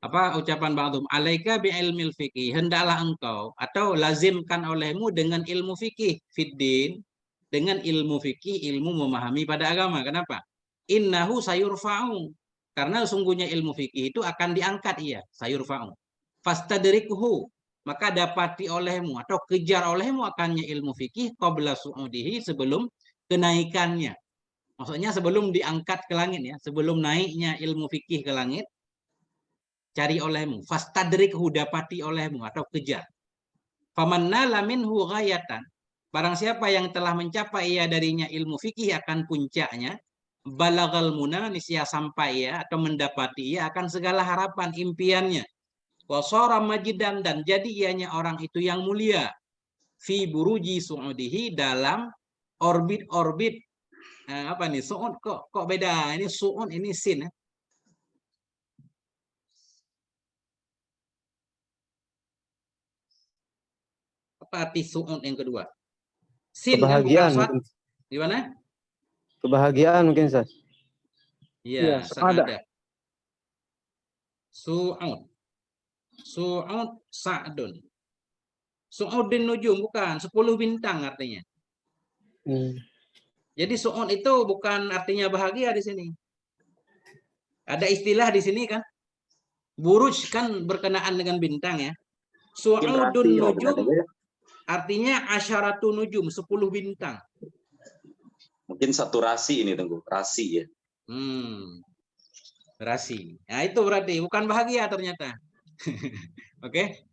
Apa ucapan ba'dhum? Alaika bi ilmil fikih. Hendaklah engkau atau lazimkan olehmu dengan ilmu fikih fiddin, dengan ilmu fikih, ilmu memahami pada agama. Kenapa? Innahu sayurfa'u. Karena sungguhnya ilmu fikih itu akan diangkat ia, sayurfa'u. Fastadrikhu, maka dapati olehmu atau kejar olehmu akannya ilmu fikih qabla su'udihi, sebelum kenaikannya. Maksudnya sebelum diangkat ke langit ya, sebelum naiknya ilmu fikih ke langit, cari olehmu. Fastadrikhu, dapati olehmu atau kejar. Faman nala minhu ghayatan, barang siapa yang telah mencapai ia darinya ilmu fikih akan puncaknya, balagal muna, niscaya sampai ya atau mendapati ya akan segala harapan impiannya. Wasara majidan, dan jadi ianya orang itu yang mulia. Fi buruji su'udihi, dalam orbit apa nih su'ud, kok beda ini su'ud ini sin ya. Apa arti su'ud yang kedua? Sin kebahagiaan kan, di mana? Kebahagiaan mungkin Ustaz. Iya, sa'ada. Su'ud sa'dun. Su'udin nujum, bukan 10 bintang artinya. Jadi su'ud itu bukan artinya bahagia di sini. Ada istilah di sini kan. Buruj kan berkenaan dengan bintang ya. Su'udun nujum artinya asyaratun nujum, 10 bintang. Mungkin satu rasi ini, tunggu, rasi ya. Rasi. Nah itu berarti bukan bahagia ternyata. Oke.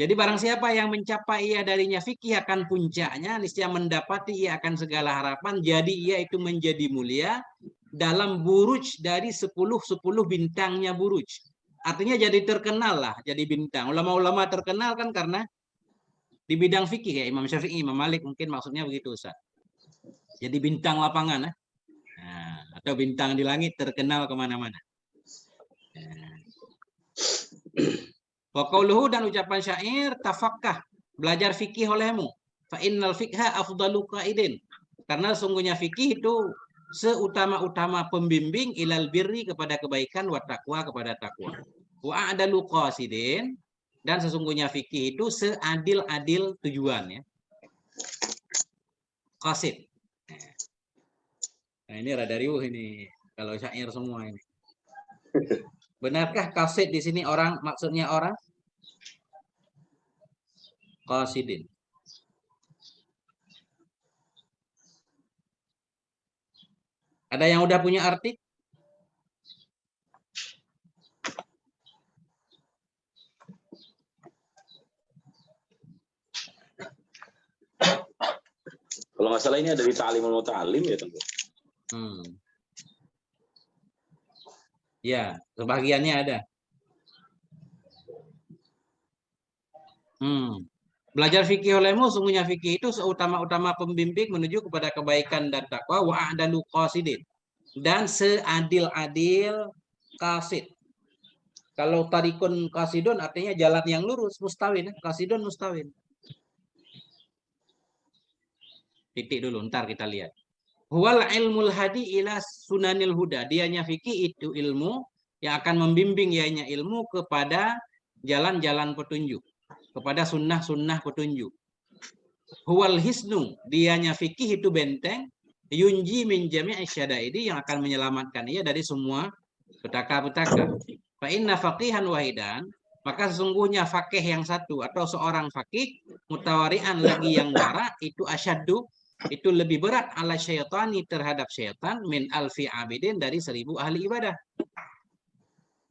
Jadi barang siapa yang mencapai ia darinya fikih akan puncaknya, niscaya mendapati ia akan segala harapan, jadi ia itu menjadi mulia dalam buruj dari 10 bintangnya buruj. Artinya jadi terkenal lah, jadi bintang. Ulama-ulama terkenal kan karena di bidang fikih ya, Imam Syafi'i, Imam Malik mungkin maksudnya begitu Ustaz. Jadi bintang lapangan nah, atau bintang di langit terkenal kemana-mana. Wa qauluhu, dan ucapan syair, tafakkah, belajar fikih olehmu. Fa innal fikha afdalu qaidin. Karena sungguhnya fikih itu seutama-utama pembimbing ilal birri, kepada kebaikan, wa taqwa, kepada takwa. Wa adalu qasidin, dan sesungguhnya fikih itu seadil-adil tujuan ya. Qasid. Nah, ini rada riuh ini kalau syair semua ini. Benarkah qasid di sini orang, maksudnya orang? Qasidin. Ada yang udah punya arti? Kalau nggak salah ini ada di Ta'limul Muta'allim ya, tunggu. Ya, sebagiannya ada. Belajar fikih olehmu, sungguhnya fikih itu seutama-utama pembimbing menuju kepada kebaikan dan takwa. Wa a'dalu qasidin. dan seadil-adil qasid. Kalau tarikun qasidun artinya jalan yang lurus, mustawin. Qasidun mustawin. Titik dulu, ntar kita lihat. Huwal ilmul hadi ila sunanil huda. Dianya fikih itu ilmu yang akan membimbing ianya ilmu kepada jalan-jalan petunjuk, kepada sunnah-sunnah petunjuk. Huwal hisnu, dianya fikih itu benteng, yunji min jami'i syadaidi, yang akan menyelamatkan ia dari semua petaka-petaka. Fa inna faqihan wahidan, maka sesungguhnya fakih yang satu atau seorang fakih mutawari'an lagi yang wara, itu asyaddu, itu lebih berat ala syaitani terhadap syaitan min alfi abidin, dari 1000 ahli ibadah.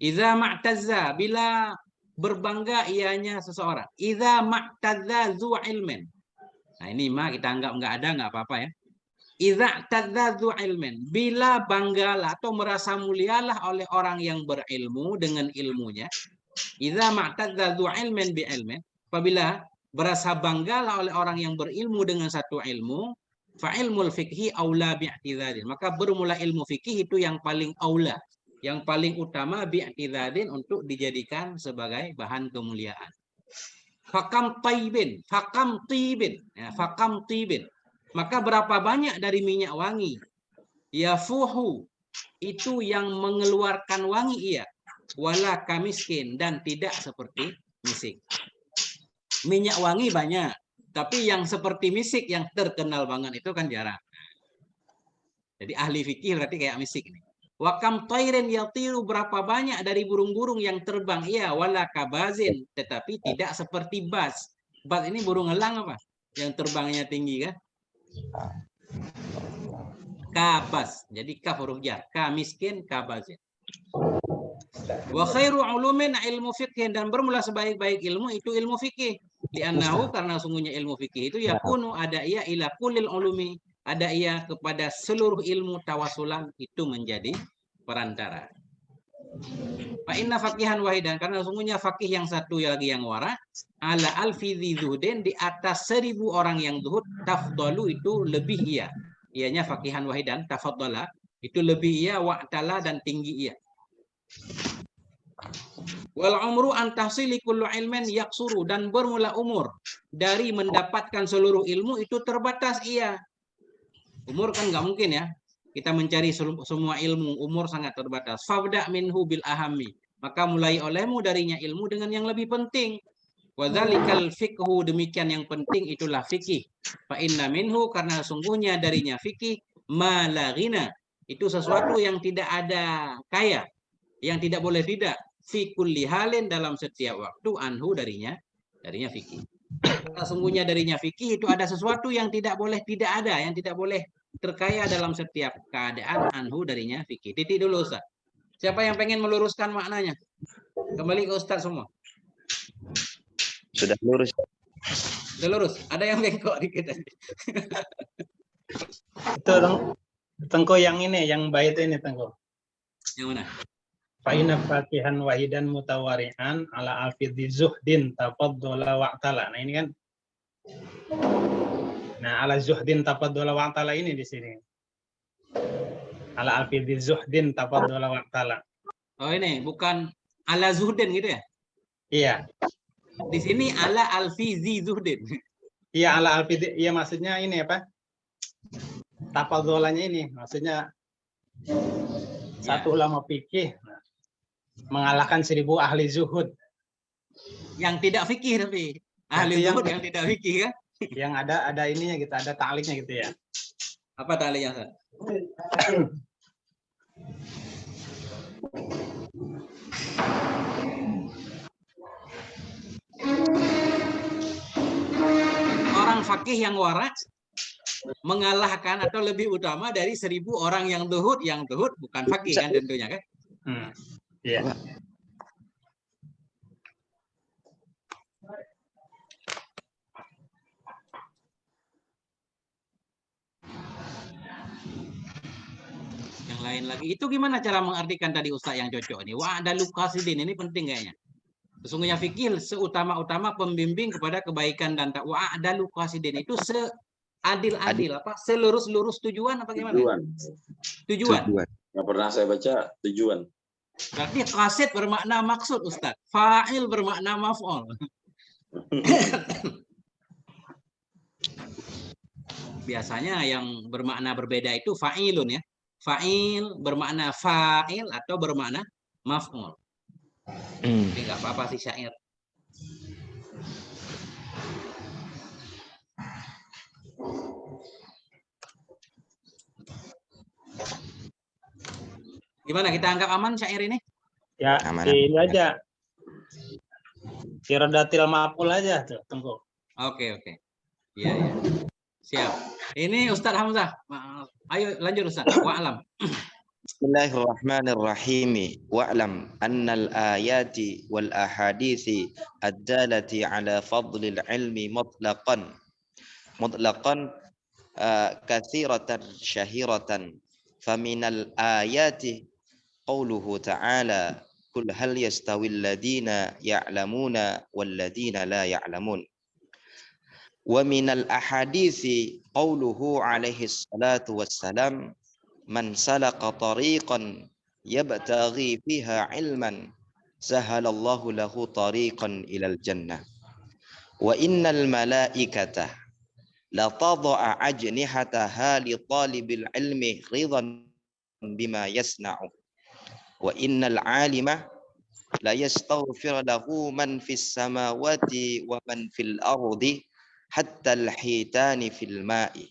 Idza ma'tazza, bila berbangga ianya seseorang. Idza ma'tazza zu ilmin. Nah ini mah kita anggap nggak ada, nggak apa-apa ya. Idza tadza zu ilmin, bila banggalah atau merasa mulialah oleh orang yang berilmu dengan ilmunya. Idza ma'tazza zu ilmin bi ilmin, apabila berasa banggalah oleh orang yang berilmu dengan satu ilmu, fa ilmul fikhi aula bi'tidadin, maka bermula ilmu fikih itu yang paling aula, yang paling utama bi'tidadin, untuk dijadikan sebagai bahan kemuliaan. Fakam taibin, fakam tibin, ya, fakam tibin, maka berapa banyak dari minyak wangi, yafuhu, itu yang mengeluarkan wangi ia, wala kamiskin, dan tidak seperti misik. Minyak wangi banyak, tapi yang seperti misik yang terkenal banget itu kan jarang. Jadi ahli fikih berarti kayak misik nih. Wakam tairin yatiru, berapa banyak dari burung-burung yang terbang ia, wala kabazin, tetapi tidak seperti baz. Baz ini burung elang apa? Yang terbangnya tinggi kan? Kabaz. Jadi kaf huruf jar. Ka miskin, kabazin. Wa khairu ulumin ilmu fikih, dan bermula sebaik-baik ilmu itu ilmu fikih. Li'annahu, karena sungguhnya ilmu fikih itu yakunu ada ia ila kulil ulumi, ada ia kepada seluruh ilmu tawasulan, itu menjadi perantara. Fa inna faqihan wahidan, karena sungguhnya fakih yang satu lagi yang wara, ala alfi zuhdin, di atas 1000 orang yang zuhud, tafdalu, itu lebih ia. Ianya faqihan wahidan, tafadala, itu lebih ia, wa'tala, dan tinggi ia. Wal umru an tahsili kullu ilmin yaksuru, dan bermula umur dari mendapatkan seluruh ilmu itu terbatas ia. Umur kan nggak mungkin ya, kita mencari semua ilmu, umur sangat terbatas. Fabda minhu bil ahami, maka mulai olehmu darinya ilmu dengan yang lebih penting. Wadzalikal fiqhu, demikian yang penting itulah fikih. Fa inna minhu, karena sungguhnya darinya fikih, ma la ghina, itu sesuatu yang tidak ada kaya, yang tidak boleh tidak, fi kulli halin, dalam setiap waktu, anhu, darinya fikih. Karena sungguhnya darinya fikih itu ada sesuatu yang tidak boleh tidak ada, yang tidak boleh terkaya dalam setiap keadaan, anhu, darinya fikih. Titik dulu Ustaz. Siapa yang pengen meluruskan maknanya? Kembali ke Ustaz semua. Sudah lurus. Sudah lurus. Ada yang bengkok dikit aja. Itu Tengko yang ini, yang bait ini Tengko. Yang mana? Fa'ina faqihan wahidan mutawari'an ala alfidhi zuhdin tafaddola wa'tala. Nah ini kan. Nah ala zuhdin tafaddola wa'tala ini di sini. Ala alfidhi zuhdin tafaddola wa'tala. Oh ini bukan ala zuhdin gitu ya? Iya. Di sini ala alfizi zuhdin. Iya ala alfidhi, iya maksudnya ini apa? Tafaddolanya ini maksudnya satu ulama fikih mengalahkan 1000 ahli zuhud. Yang tidak fikih tapi ahli zuhud yang tidak fikih kan? Yang ada ininya gitu, ada ta'liknya gitu ya. Apa ta'liknya, Ustaz? Orang fakih yang waras mengalahkan atau lebih utama dari 1000 orang yang zuhud bukan fakih kan tentunya kan? Iya. Yang lain lagi itu gimana cara mengartikan tadi Ustaz yang cocok ini? Wah, ada lukasidin, ini penting kayaknya. Sesungguhnya fikih seutama-utama pembimbing kepada kebaikan dan takwa. Ada lukasidin itu Adil-adil apa? Selurus-lurus tujuan apa gimana? Tujuan. Yang pernah saya baca tujuan. Berarti qasid bermakna maksud, Ustaz. Fa'il bermakna maf'ul. Biasanya yang bermakna berbeda itu fa'ilun ya. Fa'il bermakna fa'il atau bermakna maf'ul. Jadi nggak apa-apa sih syair. Gimana, kita anggap aman syair ini? Ya, Aman. ini aja. Iradatil ma'qul aja tuh, tunggu. Oke. Iya. Siap. Ini Ustaz Hamzah. Ayo lanjut Ustaz. Wa'alam. Bismillahirrahmanirrahim. Wa'lam annal ayati wal ahadithi ad-dalati ala fadlil ilmi mutlaqan katsiratan syahiratan. Faminal ayati qawluhu ta'ala kul hal yastawil ladina ya'lamuna wal ladina la ya'lamun. Wa minal ahadisi qawluhu alaihi salatu wassalam man salaka tariqan yabtaghi fiha ilman sahalallahu lahu tariqan ilal jannah. Wa innal malaikata la tadha'a ajnihataha li talibil ilmi ridan bima yasna'u. Wa innal alima la yastaghfir lahu man fis samawati wa man fil ardi hatta al-hitani fil ma'i.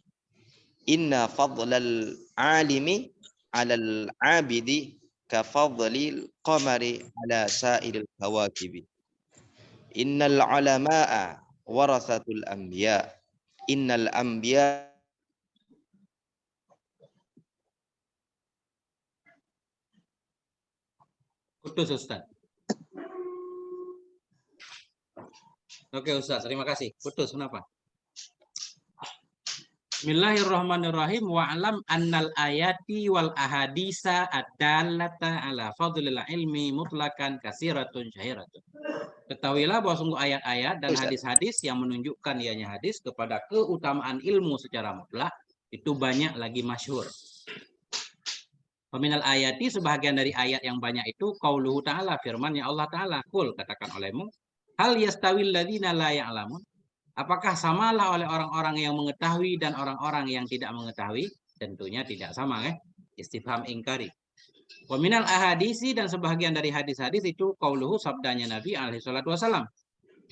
Inna fadlal alimi 'alal 'abidi ka fadlil qamari 'ala sa'iril kawakibi. Innal 'ulama'a warathatul anbiya. Innal anbiya Putus Ustaz. Oke Ustaz, terima kasih. Putus kenapa? Bismillahirrahmanirrahim. Wa'alam annal ayati wal ahadisa ad-dallata ala fadlil ilmi mutlakan kasiratun syahiratun. Ketahuilah bahwa sungguh ayat-ayat dan hadis-hadis yang menunjukkan ianya hadis kepada keutamaan ilmu secara mutlak itu banyak lagi masyhur. Peminal ayati, sebahagian dari ayat yang banyak itu qauluhu ta'ala, firman-Nya Allah Ta'ala, kul, katakan olehmu, hal yastawil ladzina la ya'lamun, apakah samalah oleh orang-orang yang mengetahui dan orang-orang yang tidak mengetahui? Tentunya tidak sama, istifham ingkari. Peminal ahadisi, dan sebahagian dari hadis-hadis itu qauluhu, sabdanya Nabi alaihi salatu wasallam,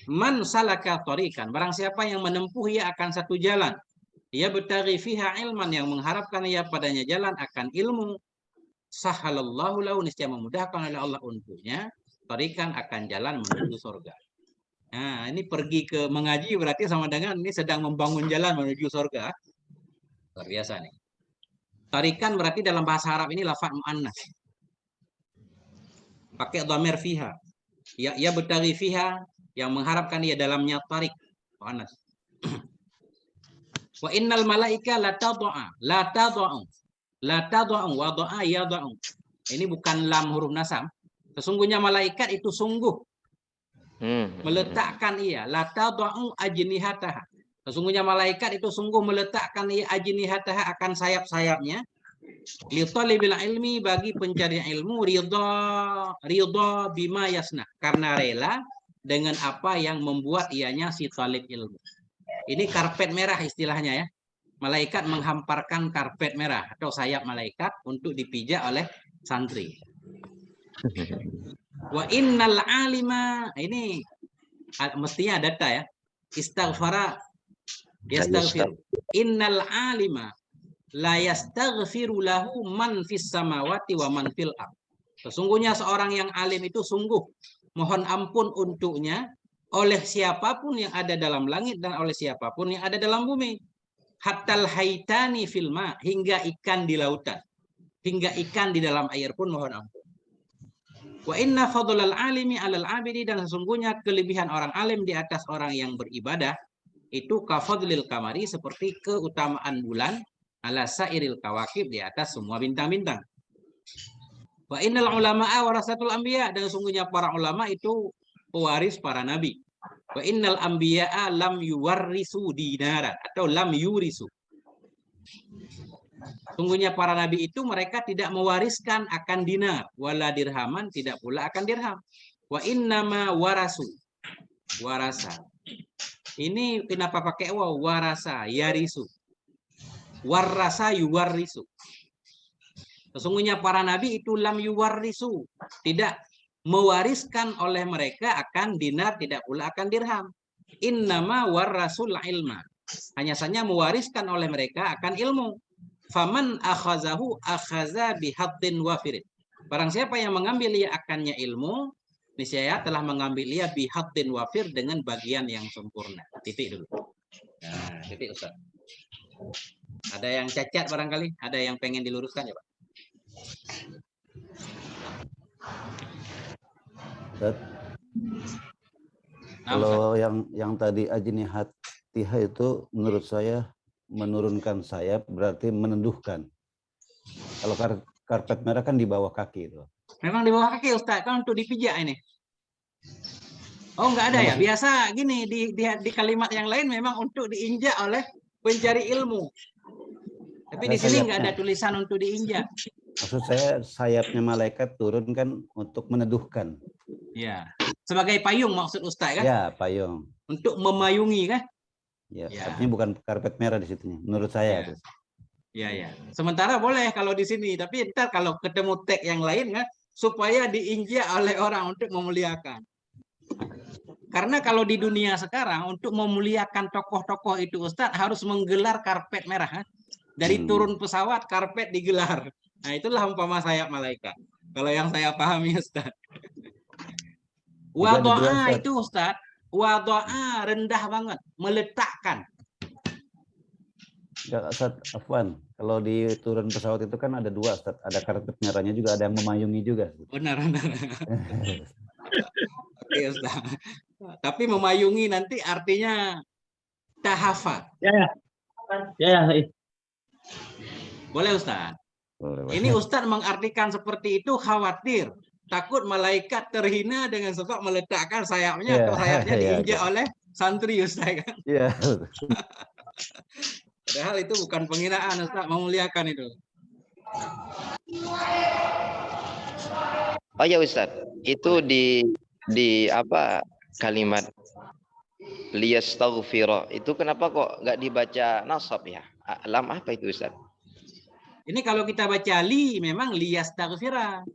man salaka thariqan, barang siapa yang menempuh ia akan satu jalan, ia bertaghi fiha ilman, yang mengharapkan ia padanya jalan akan ilmu, sahalallahu lahu, niscaya memudahkan oleh Allah untuknya tarikan, akan jalan menuju surga. Nah, ini pergi ke mengaji berarti sama dengan ini sedang membangun jalan menuju surga. Luar biasa nih. Tarikan berarti dalam bahasa Arab ini lafaz muannas. Pakai dhamir fiha. Ya bertaghi fiha, yang mengharapkan ia dalamnya tarik, muannas. Wa innal malaika la tad'a, la tad'u. La tad'u wa da'a yad'u. Ini bukan lam huruf nasab. Sesungguhnya malaikat itu sungguh meletakkan ia. La tad'u ajnihataha. Sesungguhnya malaikat itu sungguh meletakkan ia ajnihataha, akan sayap-sayapnya. Li talibil ilmi, bagi pencari ilmu, ridha bima yasna, karena rela dengan apa yang membuat ianya si talib ilmu. Ini karpet merah istilahnya ya. Malaikat menghamparkan karpet merah atau sayap malaikat untuk dipijak oleh santri. Wa innal alima, ini mestinya data ya. Istaghfara yastaghfir. Innal alima la yastaghfiru lahu man fis samawati wa man fil ard. Sesungguhnya seorang yang alim itu sungguh mohon ampun untuknya oleh siapapun yang ada dalam langit dan oleh siapapun yang ada dalam bumi. Hatal haitani filma, hingga ikan di lautan, hingga ikan di dalam air pun mohon ampun. Wa inna fadlal alimi alal abidi, dan sesungguhnya kelebihan orang alim di atas orang yang beribadah itu kafadlil kamari, seperti keutamaan bulan ala sairil kawakib, di atas semua bintang-bintang. Wa innal ulama'a warasatul anbiya, dan sesungguhnya para ulama itu pewaris para nabi. Wa innal anbiya'a lam yuwarrisu dinaran atau lam yurisu. Sungguhnya para nabi itu mereka tidak mewariskan akan dinar, wala dirhaman, tidak pula akan dirham. Wa innama warasu. Warasa. Ini kenapa pakai waw? Warasa, yarisu. Warasa yuwarrisu. Sesungguhnya para nabi itu lam yuwarrisu, tidak mewariskan oleh mereka akan dinar, tidak pula akan dirham. Innama warasul ilma. Hanya saja mewariskan oleh mereka akan ilmu. Faman akhazahu akhaza bihaddin wafirin. Barang siapa yang mengambil ia akannya ilmu, niscaya telah mengambil ia bihaddin wafir dengan bagian yang sempurna. Titik dulu. Nah, titik Ustaz. Ada yang cacat barangkali? Ada yang pengen diluruskan ya Pak? Ustaz, kalau yang tadi ajnihatiha itu menurut saya menurunkan sayap berarti meneduhkan. Kalau karpet merah kan di bawah kaki itu. Memang di bawah kaki Ustaz, kan untuk dipijak ini. Oh enggak ada ya? Biasa gini di kalimat yang lain memang untuk diinjak oleh pencari ilmu. Tapi di sini enggak ada tulisan untuk diinjak. Maksud saya sayapnya malaikat turun kan untuk meneduhkan. Ya, sebagai payung maksud Ustaz kan? Ya, payung. Untuk memayungi kan? Ya, artinya bukan karpet merah di situ menurut saya. Ya, ya. Sementara boleh kalau di sini, tapi ntar kalau ketemu teks yang lain kan supaya diinjak oleh orang untuk memuliakan. Karena kalau di dunia sekarang untuk memuliakan tokoh-tokoh itu Ustaz harus menggelar karpet merah kan? Dari turun pesawat karpet digelar. Nah, itulah umpama sayap malaikat. Kalau yang saya pahami Ustaz. Wadoa itu Ustaz, wadoa rendah banget, meletakkan. Enggak, Ustaz, afwan. Kalau di turun pesawat itu kan ada dua, Ustaz. Ada karpet merahnya juga, ada yang memayungi juga. Benar, benar. Oke, Ustaz. Tapi memayungi nanti artinya tahafat. Ya. Boleh Ustaz? Ini Ustaz mengartikan seperti itu khawatir. Takut malaikat terhina dengan sebab meletakkan sayapnya atau sayapnya diinjak oleh santri Ustaz kan? Iya. Padahal itu bukan penghinaan Ustaz, memuliakan itu. Oh ya Ustaz, itu di apa kalimat liyastaghfira itu kenapa kok nggak dibaca nasab ya? Lam apa itu Ustaz? Ini kalau kita baca li memang liyastaghfira.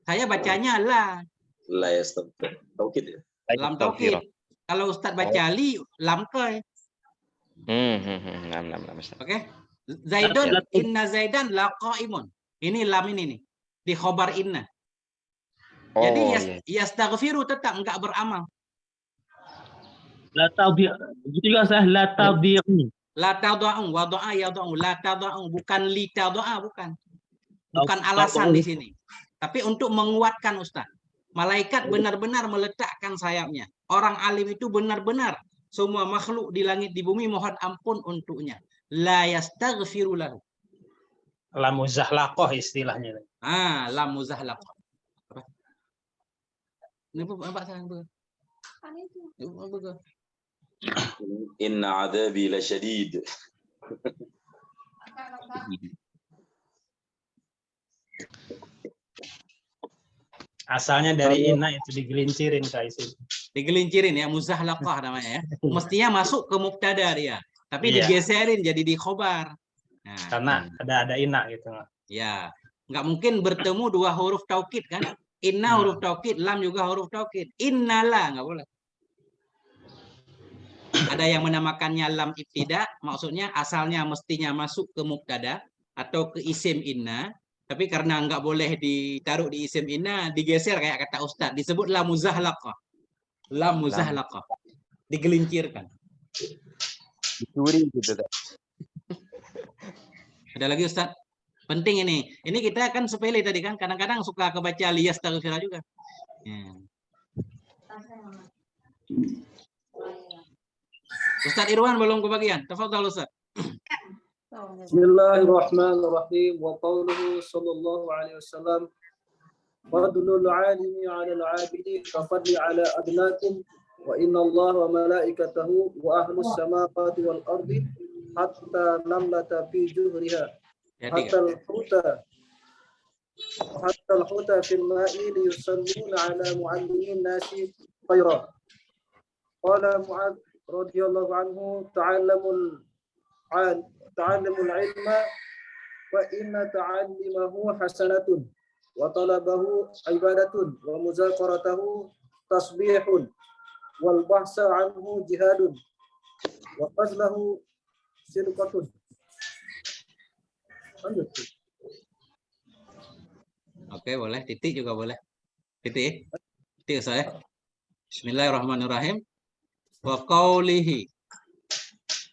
Saya bacanya la. La yastaghfir. Taukid ya? Lam taukid. Kalau Ustaz baca li lam toy. Oke. Zaidun inna Zaidan laqaimun. Ini lam ini nih. Di khobar inna. Jadi yastaghfiru tetap enggak beramal. La tadhi'. Begitu juga saya la tadhi'u. La tadha'u wa dha'a yadha'u. La tadha'u bukan li tadha'a bukan. Bukan alasan di sini. Tapi untuk menguatkan Ustaz. Malaikat benar-benar meletakkan sayapnya. Orang alim itu benar-benar semua makhluk di langit di bumi mohon ampun untuknya. La yastaghfiru lahu. La muzahlaqah istilahnya. La muzahlaqah. Ini Pak saya Inna adabi la syadid. Asalnya dari inna itu digelincirin Kak Isin. Digelincirin ya, muzahlaqah namanya ya. Mestinya masuk ke mubtada dia, tapi digeserin jadi di khobar. Nah, karena ada inna gitu. Ya, nggak mungkin bertemu dua huruf taukid kan? Inna huruf taukid, lam juga huruf taukid. Innala nggak boleh. Ada yang menamakannya lam ibtida, maksudnya asalnya mestinya masuk ke mubtada atau ke isim inna, tapi karena nggak boleh ditaruh di isim inna, digeser kayak kata Ustadz, disebut lam muzahlaqah. Lam muzahlaqah. Digelincirkan. Dicuri gitu. Ada lagi Ustadz? Penting ini. Ini kita kan sepele tadi kan, kadang-kadang suka kebaca liyastaghfira juga. Ustadz Irwan belum kebagian. Tafadhal Ustadz. Bismillahirrahmanirrahim. Wa qawluhu sallallahu alaihi wasallam. Fadlul alimi 'ala al-'abidi ka fadli 'ala adnakum wa inna Allah wa malaikatahu wa ahlus samawati wal ardi hatta namlata fi juhriha hatta al-huta fil ma'i liyusalluna ala muallimin nasi khaira. Qala Mu'adz radhiyallahu anhu ta'allamul ilma wa inna ta'allimahu hasanatun wa talabahu ibadatun wa muzakaratahu tasbihun wal bahsa anhu jihadun wa qazlahu sidqatun. Lanjut. Oke, boleh. Titik juga boleh. Titik. Titik saya. Bismillahirrahmanirrahim. Wa qawlihi.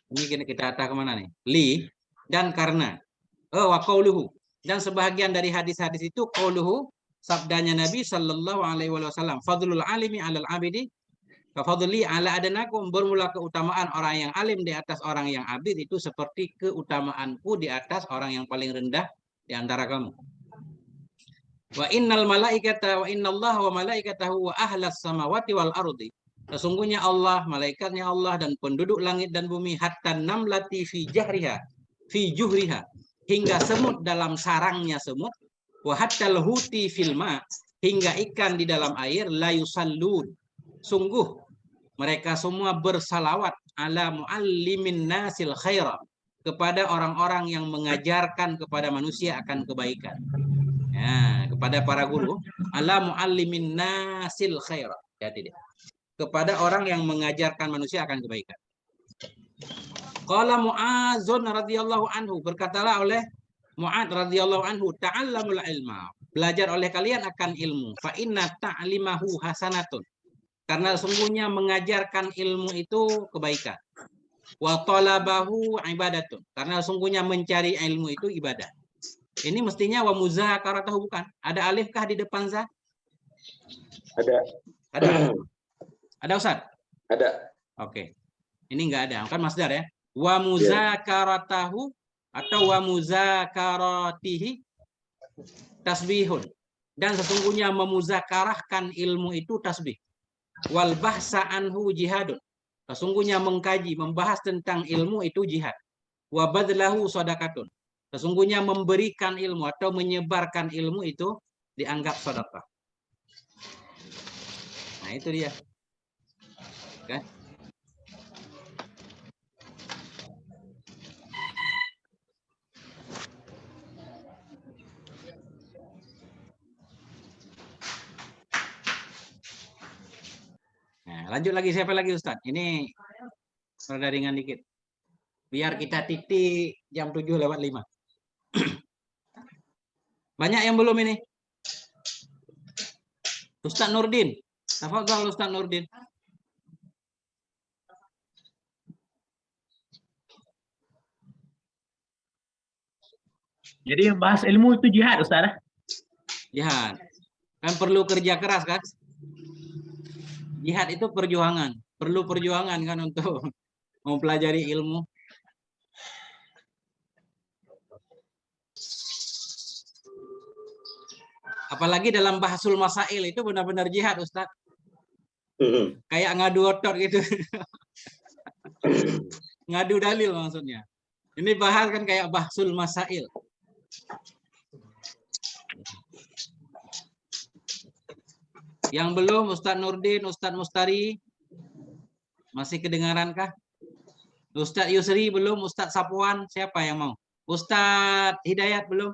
Ini kita kata kemana nih? Li dan karena. Wa qawluhu. Dan sebahagian dari hadis-hadis itu qawluhu, sabdanya Nabi sallallahu alaihi wasallam, fadlul alimi 'alal 'abidi ka fadli 'ala adnakum, bermula keutamaan orang yang alim di atas orang yang abid itu seperti keutamaanku di atas orang yang paling rendah di antara kamu. Wa innal malaikata wa innallaha wa malaikatahu wa ahlas samawati wal ardi. Sesungguhnya Allah, malaikatnya Allah dan penduduk langit dan bumi, hatta namlati fi jahriha, fi juhriha, hingga semut dalam sarangnya semut, wa hattal huti fil ma, hingga ikan di dalam air, la yusallun. Sungguh mereka semua bersalawat ala muallimin nasil khaira, kepada orang-orang yang mengajarkan kepada manusia akan kebaikan. Ya, kepada para guru, ala muallimin nasil khaira. Jadi kepada orang yang mengajarkan manusia akan kebaikan. Qala Mu'adzun radhiyallahu anhu, berkatalah oleh Mu'adz radhiyallahu anhu, ta'allamul ilma, belajar oleh kalian akan ilmu, fa inna ta'limahu hasanatun, karena sungguhnya mengajarkan ilmu itu kebaikan. Wa talabahu ibadatun, karena sungguhnya mencari ilmu itu ibadah. Ini mestinya wa muzakaratahu, bukan? Ada alifkah di depan za? Ada. Ada. Ada Ustaz? Ada. Oke. Ini enggak ada, kan masdar ya. Wa muzakaratahu atau wa muzakaratihi tasbihun. Dan sesungguhnya memuzakarahkan ilmu itu tasbih. Wal bahsa anhu jihadun. Sesungguhnya mengkaji, membahas tentang ilmu itu jihad. Wa badlahu sadaqatun. Sesungguhnya memberikan ilmu atau menyebarkan ilmu itu dianggap sedekah. Nah, itu dia. Oke. Nah, lanjut lagi, siapa lagi Ustadz? Ini rada ringan dikit. Biar kita titik jam 7:05. Banyak yang belum ini. Ustadz Nurdin. Tafadhal Ustadz Nurdin. Jadi bahas ilmu itu jihad, Ustaz. Jihad. Kan perlu kerja keras kan? Jihad itu perjuangan. Perlu perjuangan kan untuk mempelajari ilmu. Apalagi dalam bahasul masail itu benar-benar jihad, Ustaz. Kayak ngadu otot gitu. Ngadu dalil maksudnya. Ini bahas kan kayak bahasul masail. Yang belum, Ustadz Nurdin, Ustadz Mustari, masih kedengaran-kah? Ustadz Yusri belum, Ustadz Sapuan, siapa yang mau? Ustadz Hidayat belum?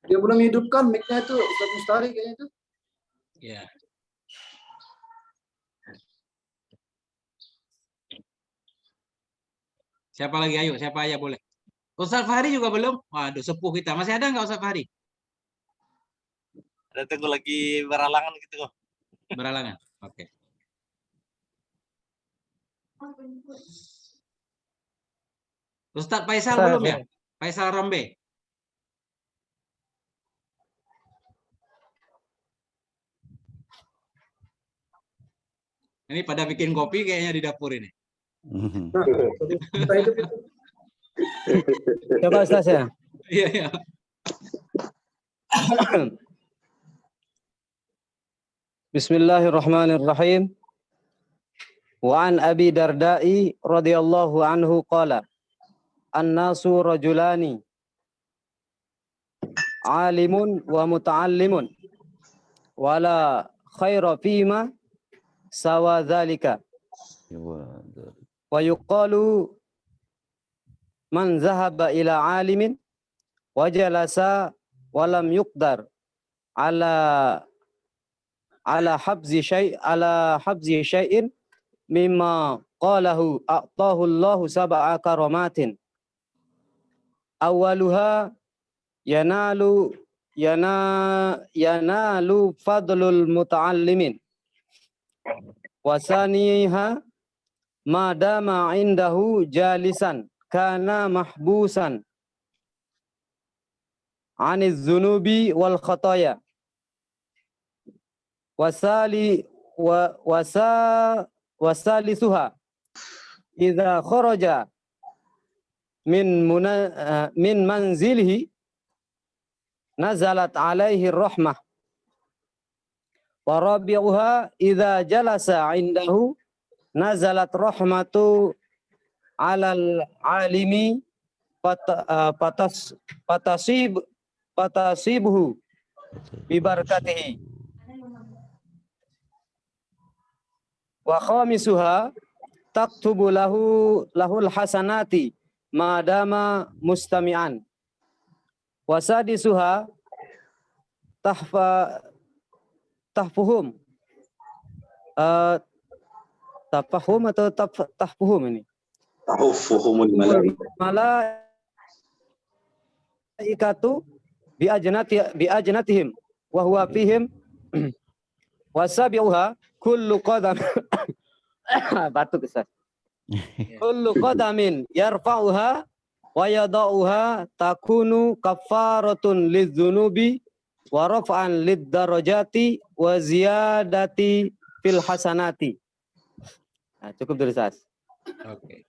Dia belum hidupkan mic-nya itu, Ustaz Mustari kayaknya itu. Ya. Siapa lagi? Ayo, siapa aja boleh. Ustaz Fahri juga belum? Waduh, sepuh kita. Masih ada nggak Ustaz Fahri? Ada, tunggu lagi beralangan gitu kok. Beralangan. Oke. Ustaz Faisal belum ya? Faisal Rombe. Ini pada bikin kopi kayaknya di dapur ini. Coba Ustaz ya. Iya, iya. Bismillahirrahmanirrahim. Wa an Abi Darda'i radhiyallahu anhu qala an-nasu rajulani alimun wa muta'allimun wala khaira fima sawa dzalika wa yuqalu man zahaba ila alimin wa jalasa wa lam yuqdar ala habzi syai'in mimma qalahu a'tahu Allahu sab'a karamatin awwaluha yanalu fadlul muta'allimin wasaniha ma dama indahu jalisan kana mahbusan aniz zunubi wal khataya wasalisuha idza kharaja min manzilihi nazalat alaihi rahmah wa rabi'uha idza jalasa indahu nazalat rahmatu alal alimi patasibuhu bibarakatihi wa khamisuha taktubu lahul hasanati madama mustami'an wa sadisuha tahfuhum atau tahfuhum ini Tahfuhumul malaikatu bi ajnatihim wa huwa fihim wasabi'uha kullu qadam batuk Ustaz. Kullu qadamin yarfa'uha wa yada'uha takunu kafaratun lidzunubi wa raf'an lid-darajati wa ziyadati fil hasanati. Nah, cukup dulu Ustaz. Oke.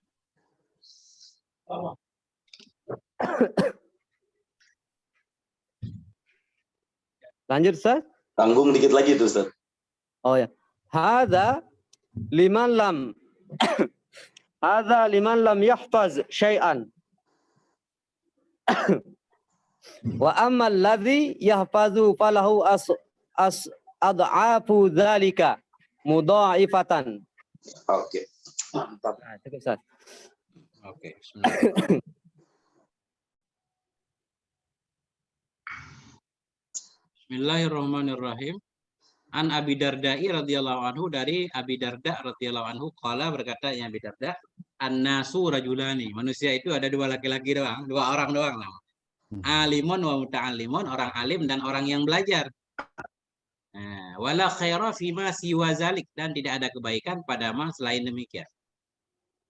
Lanjut Ustaz. Tanggung dikit lagi tuh Ustaz. Oh ya. Hadza liman lam yahfaz syai'an. Wa ammal ladzi yahfazu falahu ad'afu dzalika mudha'ifatan. Oke. Mantap. Nah, cukup Ustaz. Oke. Bismillahirrahmanirrahim. An Abi Darda'i radhiyallahu anhu, dari Abi Darda radhiyallahu anhu qala, berkata yang Abi Darda, an-nasu rajulani, manusia itu ada dua laki-laki doang, dua orang doang lah. Alimun wa muta'allimun, orang alim dan orang yang belajar. Nah, wala khaira fima siwa zalik, dan tidak ada kebaikan pada ma selain demikian.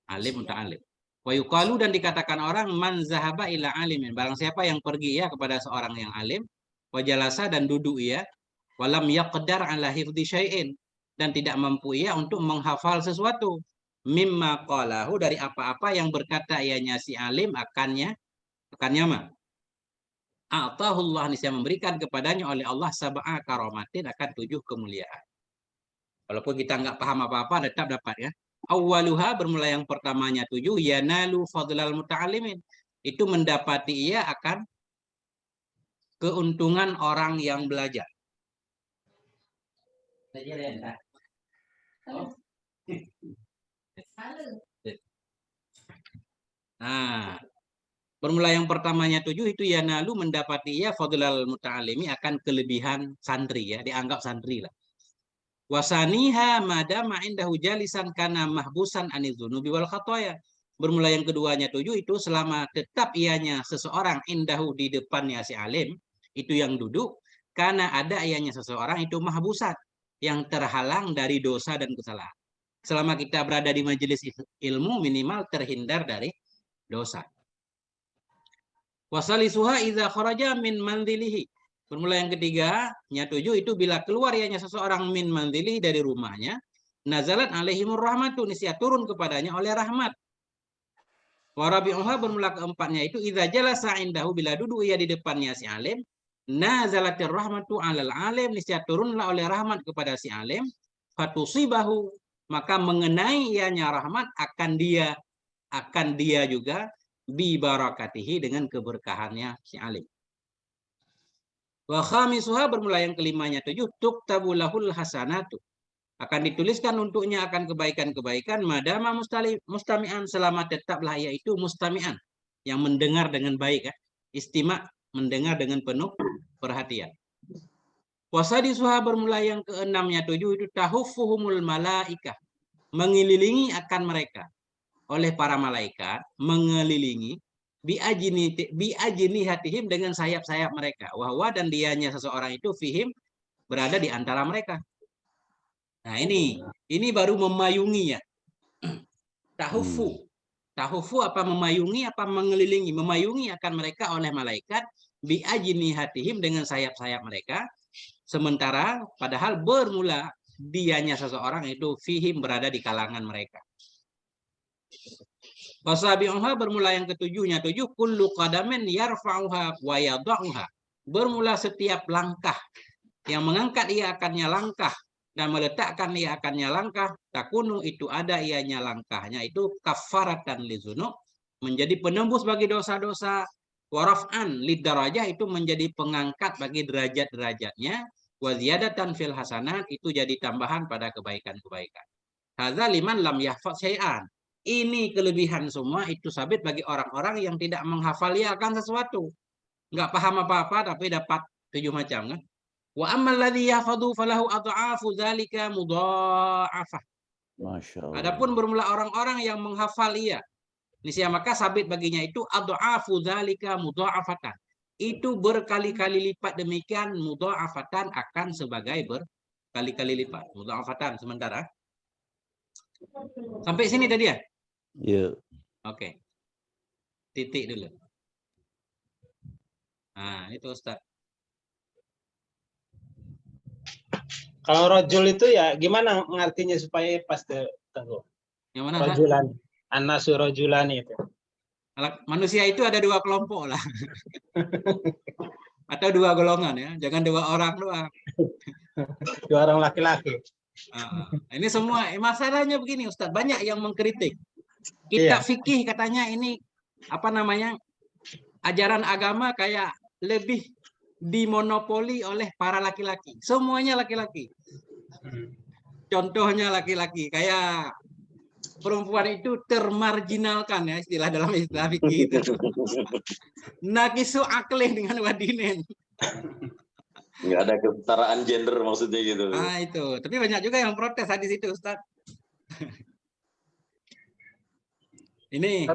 Alim muta'allim. Wa yuqalu, dan dikatakan orang, man zahaba ila alimin, barang siapa yang pergi ya kepada seorang yang alim, wa jalasa, dan duduk ya, walam yaqdar ala hifdzi syai'in, dan tidak mampu ia untuk menghafal sesuatu, mimma qalahu, dari apa-apa yang berkata ianya si alim akannya mah. A'tahullah, niscaya memberikan kepadanya oleh Allah sab'a karamatin, akan 7 kemuliaan. Walaupun kita nggak paham apa-apa, tetap dapat ya. Awwaluha, bermula yang pertamanya 7, yanalu fadlal muta'allimin, itu mendapati ia akan keuntungan orang yang belajar. Nah, bermula yang pertamanya 7 itu yanalu, mendapati ia fadlal muta'allimi, akan kelebihan santri ya, dianggap santri lah. Wasaniha madama indahu jalisan kana mahbusan anidzunubi wal khataya. Bermula yang keduanya 7 itu selama tetap ianya seseorang indahu, di depannya si alim, itu yang duduk, karena ada ianya seseorang itu mahbusan, yang terhalang dari dosa dan kesalahan. Selama kita berada di majelis ilmu, minimal terhindar dari dosa. Wasalisuha idza kharaja min manzilihi. Bermula yang ketiganya 7 itu bila keluar ianya seseorang min manzilihi, dari rumahnya, nazalat alaihimur rahmatu, niscaya turun kepadanya oleh rahmat. Wa rabi'uha, bermula keempatnya itu idza jalasa indahu, bila duduk ia di depannya si alim, nazalatir rahmatu alal alim, niscaya turunlah oleh rahmat kepada si alim, fatusibahu, maka mengenai ianya rahmat akan dia juga bi barakatihi, dengan keberkahannya si alim. Wa khamisuha, bermula yang kelimanya 7, tuktabulahul hasanatu, akan dituliskan untuknya akan kebaikan-kebaikan, madama mustami'an, selama tetaplah ia itu mustami'an, yang mendengar dengan baik, kan? Istima', mendengar dengan penuh perhatian. Wasadisuha, bermula yang keenamnya 7 itu tahuffuhumul malaikah, mengelilingi akan mereka oleh para malaikat, mengelilingi biajini hatihim, dengan sayap-sayap mereka, wahwa, dan dianya seseorang itu fihim, berada di antara mereka. Nah, ini baru memayungi ya. Tahufu apa memayungi, apa mengelilingi? Memayungi akan mereka oleh malaikat biajini hatihim, dengan sayap-sayap mereka. Sementara padahal bermula dianya seseorang itu fihim, berada di kalangan mereka. Wasabi'uha, bermula yang ketujuhnya 7, kullu qadamin yarfa'uha wa yada'uha, bermula setiap langkah yang mengangkat ia akannya langkah dan meletakkan ia akannya langkah, takunu, itu ada ianya langkahnya itu kafaratan lizunub, menjadi penembus bagi dosa-dosa, waraf'an lidarajah, itu menjadi pengangkat bagi derajat-derajatnya, wa ziyadatan fil hasanat, itu jadi tambahan pada kebaikan-kebaikan. Hadza liman lam yahfaz syai'an. Ini kelebihan semua itu sabit bagi orang-orang yang tidak menghafaliakan sesuatu. Enggak paham apa-apa tapi dapat 7 macam, kan? Wa ammal ladzi yahfadhu falahu adha'afu dzalika mudha'afah. Masya Allah. Adapun bermula orang-orang yang menghafal ia, niscaya maka sabit baginya itu adha'afu dzalika mudha'afatan. Itu berkali-kali lipat, demikian mudha'afatan, akan sebagai berkali-kali lipat. Mudha'afatan sementara. Sampai sini tadi ya? Iya. Oke. Titik dulu. Nah, itu Ustaz. Kalau rojul itu ya gimana ngartinya supaya pas Tengku? Yang mana? Rojulan. An-nasu rojulani itu. Manusia itu ada 2 kelompok lah. Atau 2 golongan ya. Jangan 2 orang doang. 2 orang laki-laki. Ini semua masalahnya begini Ustaz, banyak yang mengkritik. Kitab fikih katanya ini apa namanya? Ajaran agama kayak lebih dimonopoli oleh para laki-laki. Semuanya laki-laki. Contohnya laki-laki, kayak perempuan itu termarginalkan ya, istilah dalam istilah fikih itu. Nakisu aklih dengan wadinen. Nggak ada kesetaraan gender maksudnya gitu. Ah itu, tapi banyak juga yang protes hadis itu Ustaz. Ini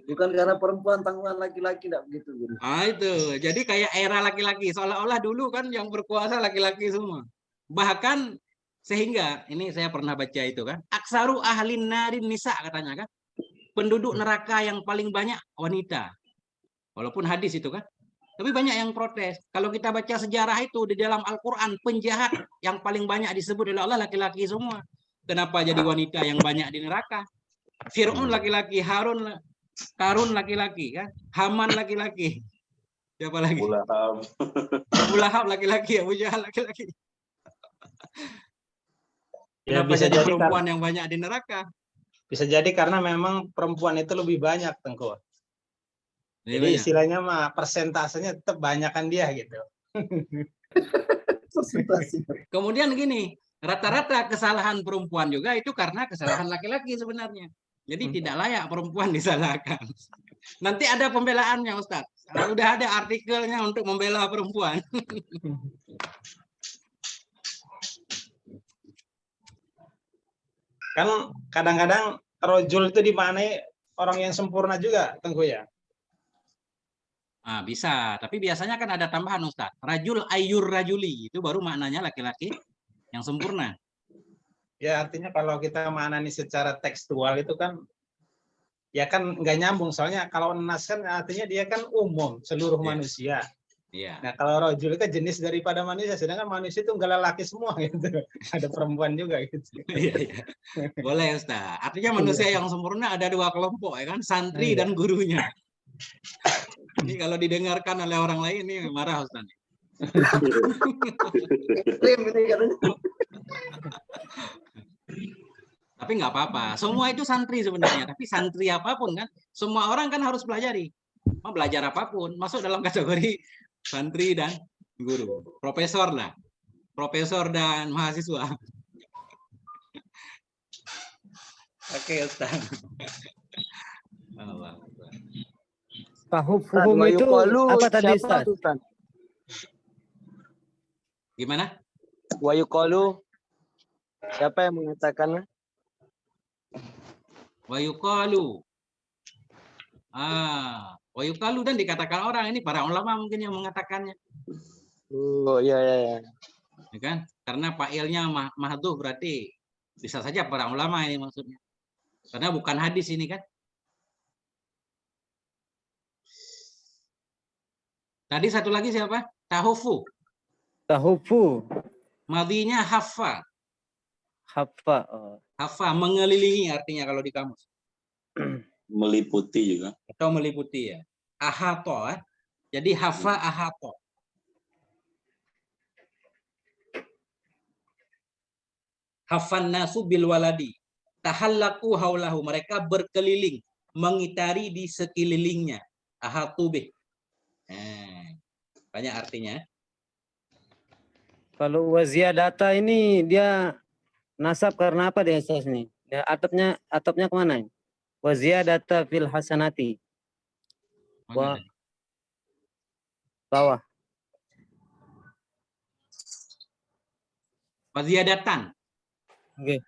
bukan karena perempuan tanggungan laki-laki, enggak begitu. Ah itu, jadi kayak era laki-laki, seolah-olah dulu kan yang berkuasa laki-laki semua. Bahkan sehingga ini saya pernah baca itu kan, aksaru ahlin narin nisa katanya kan, penduduk neraka yang paling banyak wanita. Walaupun hadis itu kan, tapi banyak yang protes. Kalau kita baca sejarah itu di dalam Al-Quran, penjahat yang paling banyak disebut oleh Allah laki-laki semua. Kenapa jadi wanita yang banyak di neraka? Fir'aun laki-laki, Karun laki-laki kan, Haman laki-laki. Siapa lagi? Abu Lahab laki-laki, Abu Jahal laki-laki. Ya, Kenapa bisa jadi jadi perempuan yang banyak di neraka? Bisa jadi karena memang perempuan itu lebih banyak, Tengku. Lebih Jadi banyak. istilahnya mah persentasenya tetap banyakan dia gitu. Kemudian gini, rata-rata kesalahan perempuan juga itu karena kesalahan laki-laki sebenarnya. Jadi tidak layak perempuan disalahkan. Nanti ada pembelaannya Ustaz. Udah ada artikelnya untuk membela perempuan. Kan kadang-kadang rojul itu dimaknai orang yang sempurna juga, Tengku ya. Nah, bisa, tapi biasanya kan ada tambahan Ustaz. Rajul ayyur rajuli, itu baru maknanya laki-laki yang sempurna. Ya artinya kalau kita maknani secara tekstual itu kan ya kan nggak nyambung, soalnya kalau nas kan artinya dia kan umum seluruh manusia. Iya. Nah, kalau rojul itu jenis daripada manusia, sedangkan manusia itu enggak lelaki semua gitu. Ada perempuan juga gitu. Iya, iya. Boleh Ustaz. Artinya manusia yang sempurna ada dua kelompok ya kan, santri Iya. dan gurunya. Ini kalau didengarkan oleh orang lain ini marah Ustaz. Ekstrim ini katanya. Tapi nggak apa-apa. Semua itu santri sebenarnya. Tapi santri apapun kan, semua orang kan harus pelajari. Mau belajar apapun, masuk dalam kategori santri dan guru. Profesor lah. Profesor dan mahasiswa. Oke, Ustaz. Allah. Tahuffuhum itu apa tadi Ustaz? Gimana? Wa yuqalu, siapa yang mengatakannya? Wa yuqalu. Wa yuqalu dan dikatakan orang, ini para ulama mungkin yang mengatakannya. Oh iya iya. Ya kan? Karena fa'ilnya mahdhuf berarti bisa saja para ulama ini maksudnya. Karena bukan hadis ini kan. Tadi satu lagi siapa? Tahufu. Tahufu. Madinya haffa. Haffa. Haffa mengelilingi artinya kalau di kamus. Meliputi juga. Atau meliputi ya. Ahato. Jadi haffa ahato. Hafan nasu bil waladi. Tahallaku haulahu. Mereka berkeliling. Mengitari di sekelilingnya. Ahatu bih. Banyak artinya. Kalau waziyadata ini dia nasab karena apa dia Ustaz nih? Dia atapnya kemana? Waziyadata fil hasanati. Bawah. Waziyadatan. Oke.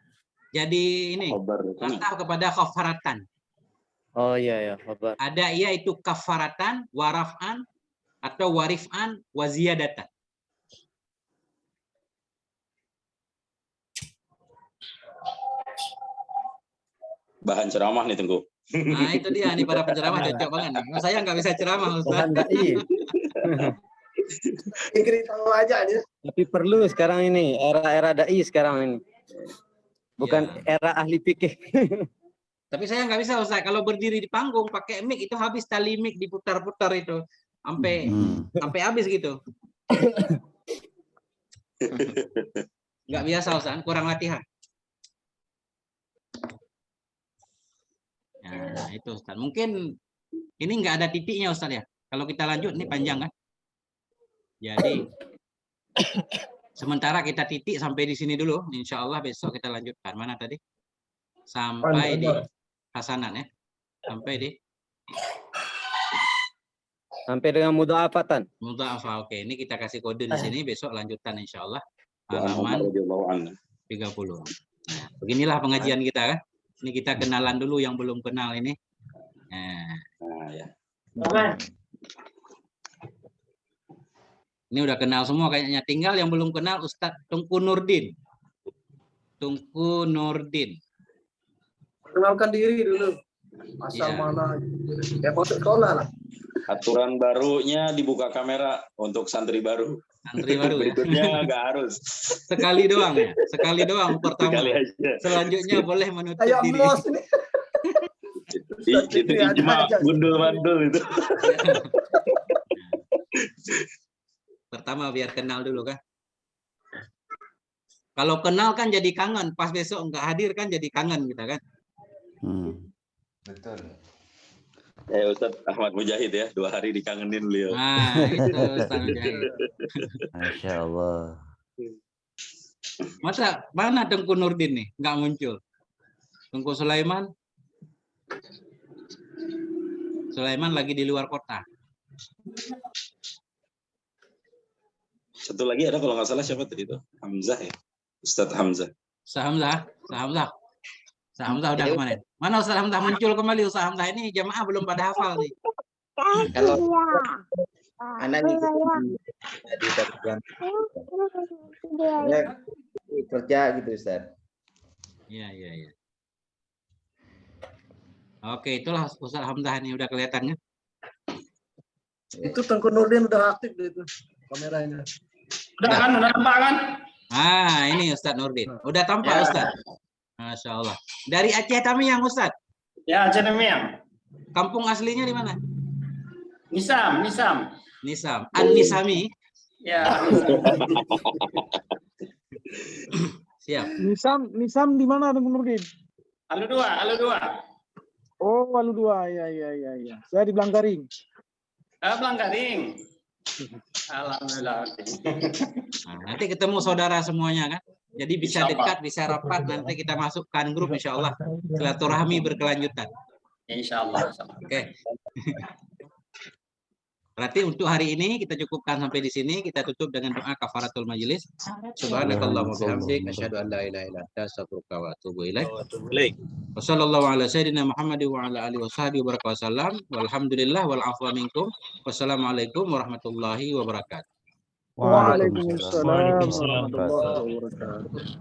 Jadi ini latah kepada kafaratan. Oh iya ya, khabar. Ada yaitu kafaratan, warafan atau warifan, waziyadatan. Bahan ceramah nih Tengku. Nah itu dia nih para penceramah cocok banget nih. Saya nggak bisa ceramah Ustaz. Tahu aja nih. Tapi perlu sekarang ini era dai sekarang ini. Bukan era ahli fikih. Tapi saya nggak bisa Ustaz. Kalau berdiri di panggung pakai mic itu habis tali mic diputar-putar itu sampai habis gitu. Nggak biasa Ustaz, kurang latihan. Nah, itu Ustaz. Mungkin ini nggak ada titiknya Ustaz ya. Kalau kita lanjut ini panjang kan. Jadi sementara kita titik sampai di sini dulu. Insya Allah besok kita lanjutkan. Mana tadi? Sampai di hasanat ya. Sampai dengan mudha'afatan. Mudha'afah. Oke, ini kita kasih kode di sini. Besok lanjutkan insya Allah. Halaman 30. Nah, beginilah pengajian kita kan. Ini kita kenalan dulu yang belum kenal ini. Ini udah kenal semua kayaknya. Tinggal yang belum kenal Ustadz Tungku Nurdin. Tungku Nurdin. Kenalkan diri dulu. Asal mana? Ya masuk sekolah lah. Aturan barunya dibuka kamera untuk santri baru. Santri baru berikutnya nggak harus. Sekali doang ya. Sekali doang pertama. Sekali aja. Selanjutnya boleh menutup Ayo, diri. Itu cuma gundul-mandul itu. Pertama biar kenal dulu kan. Kalau kenal kan jadi kangen. Pas besok nggak hadir kan jadi kangen kita kan. Betul. Ustadz Ahmad Mujahid ya, 2 hari dikangenin beliau. Nah, itu Ustadz Mujahid. Masya Allah. Mana Tengku Nurdin nih? Nggak muncul. Tengku Sulaiman? Sulaiman lagi di luar kota. Satu lagi ada kalau nggak salah siapa tadi itu? Hamzah ya? Ustadz Hamzah. Ustadz Hamzah udah kemana? Mana Ustadz Hamzah muncul kembali? Ustadz Hamzah ini jamaah belum pada hafal nih. Kalau anak di kerja gitu Ustaz. Iya. Oke, itulah Ustadz Hamzah ini udah kelihatan kan? Itu Tengku Nurdin udah aktif deh itu kameranya. Udah kan? Udah nampak kan? Ah, ini Ustadz Nurdin. Udah tampak Ustadz. Masya Allah. Dari Aceh Tamiang Ustadz. Ya, Aceh Tamiang. Kampung aslinya di mana? Nisam. Nisam. An-Nisami. Ya. Siap. Nisam di mana Tengku Nurdin? Alu 2. Oh, Alu 2. Ya. Saya di Blangkaring. Blangkaring. Alhamdulillah. Nah, nanti ketemu saudara semuanya kan. Jadi bisa dekat, bisa rapat. Nanti kita masukkan grup insya Allah. Silaturahmi berkelanjutan. Insya Allah. Oke. Berarti untuk hari ini kita cukupkan sampai di sini. Kita tutup dengan doa kafaratul majelis. Subhanakallahumma wa bihamdik asyhadu an la ilaha illa anta astaghfiruka wa atubu ilaik. Wa sallallahu ala sayyidina Muhammad wa ala alihi washabihi wasallam. Walhamdulillah wal afwa minkum. Wassalamualaikum warahmatullahi wabarakatuh. Waalaikumsalam warahmatullahi wabarakatuh.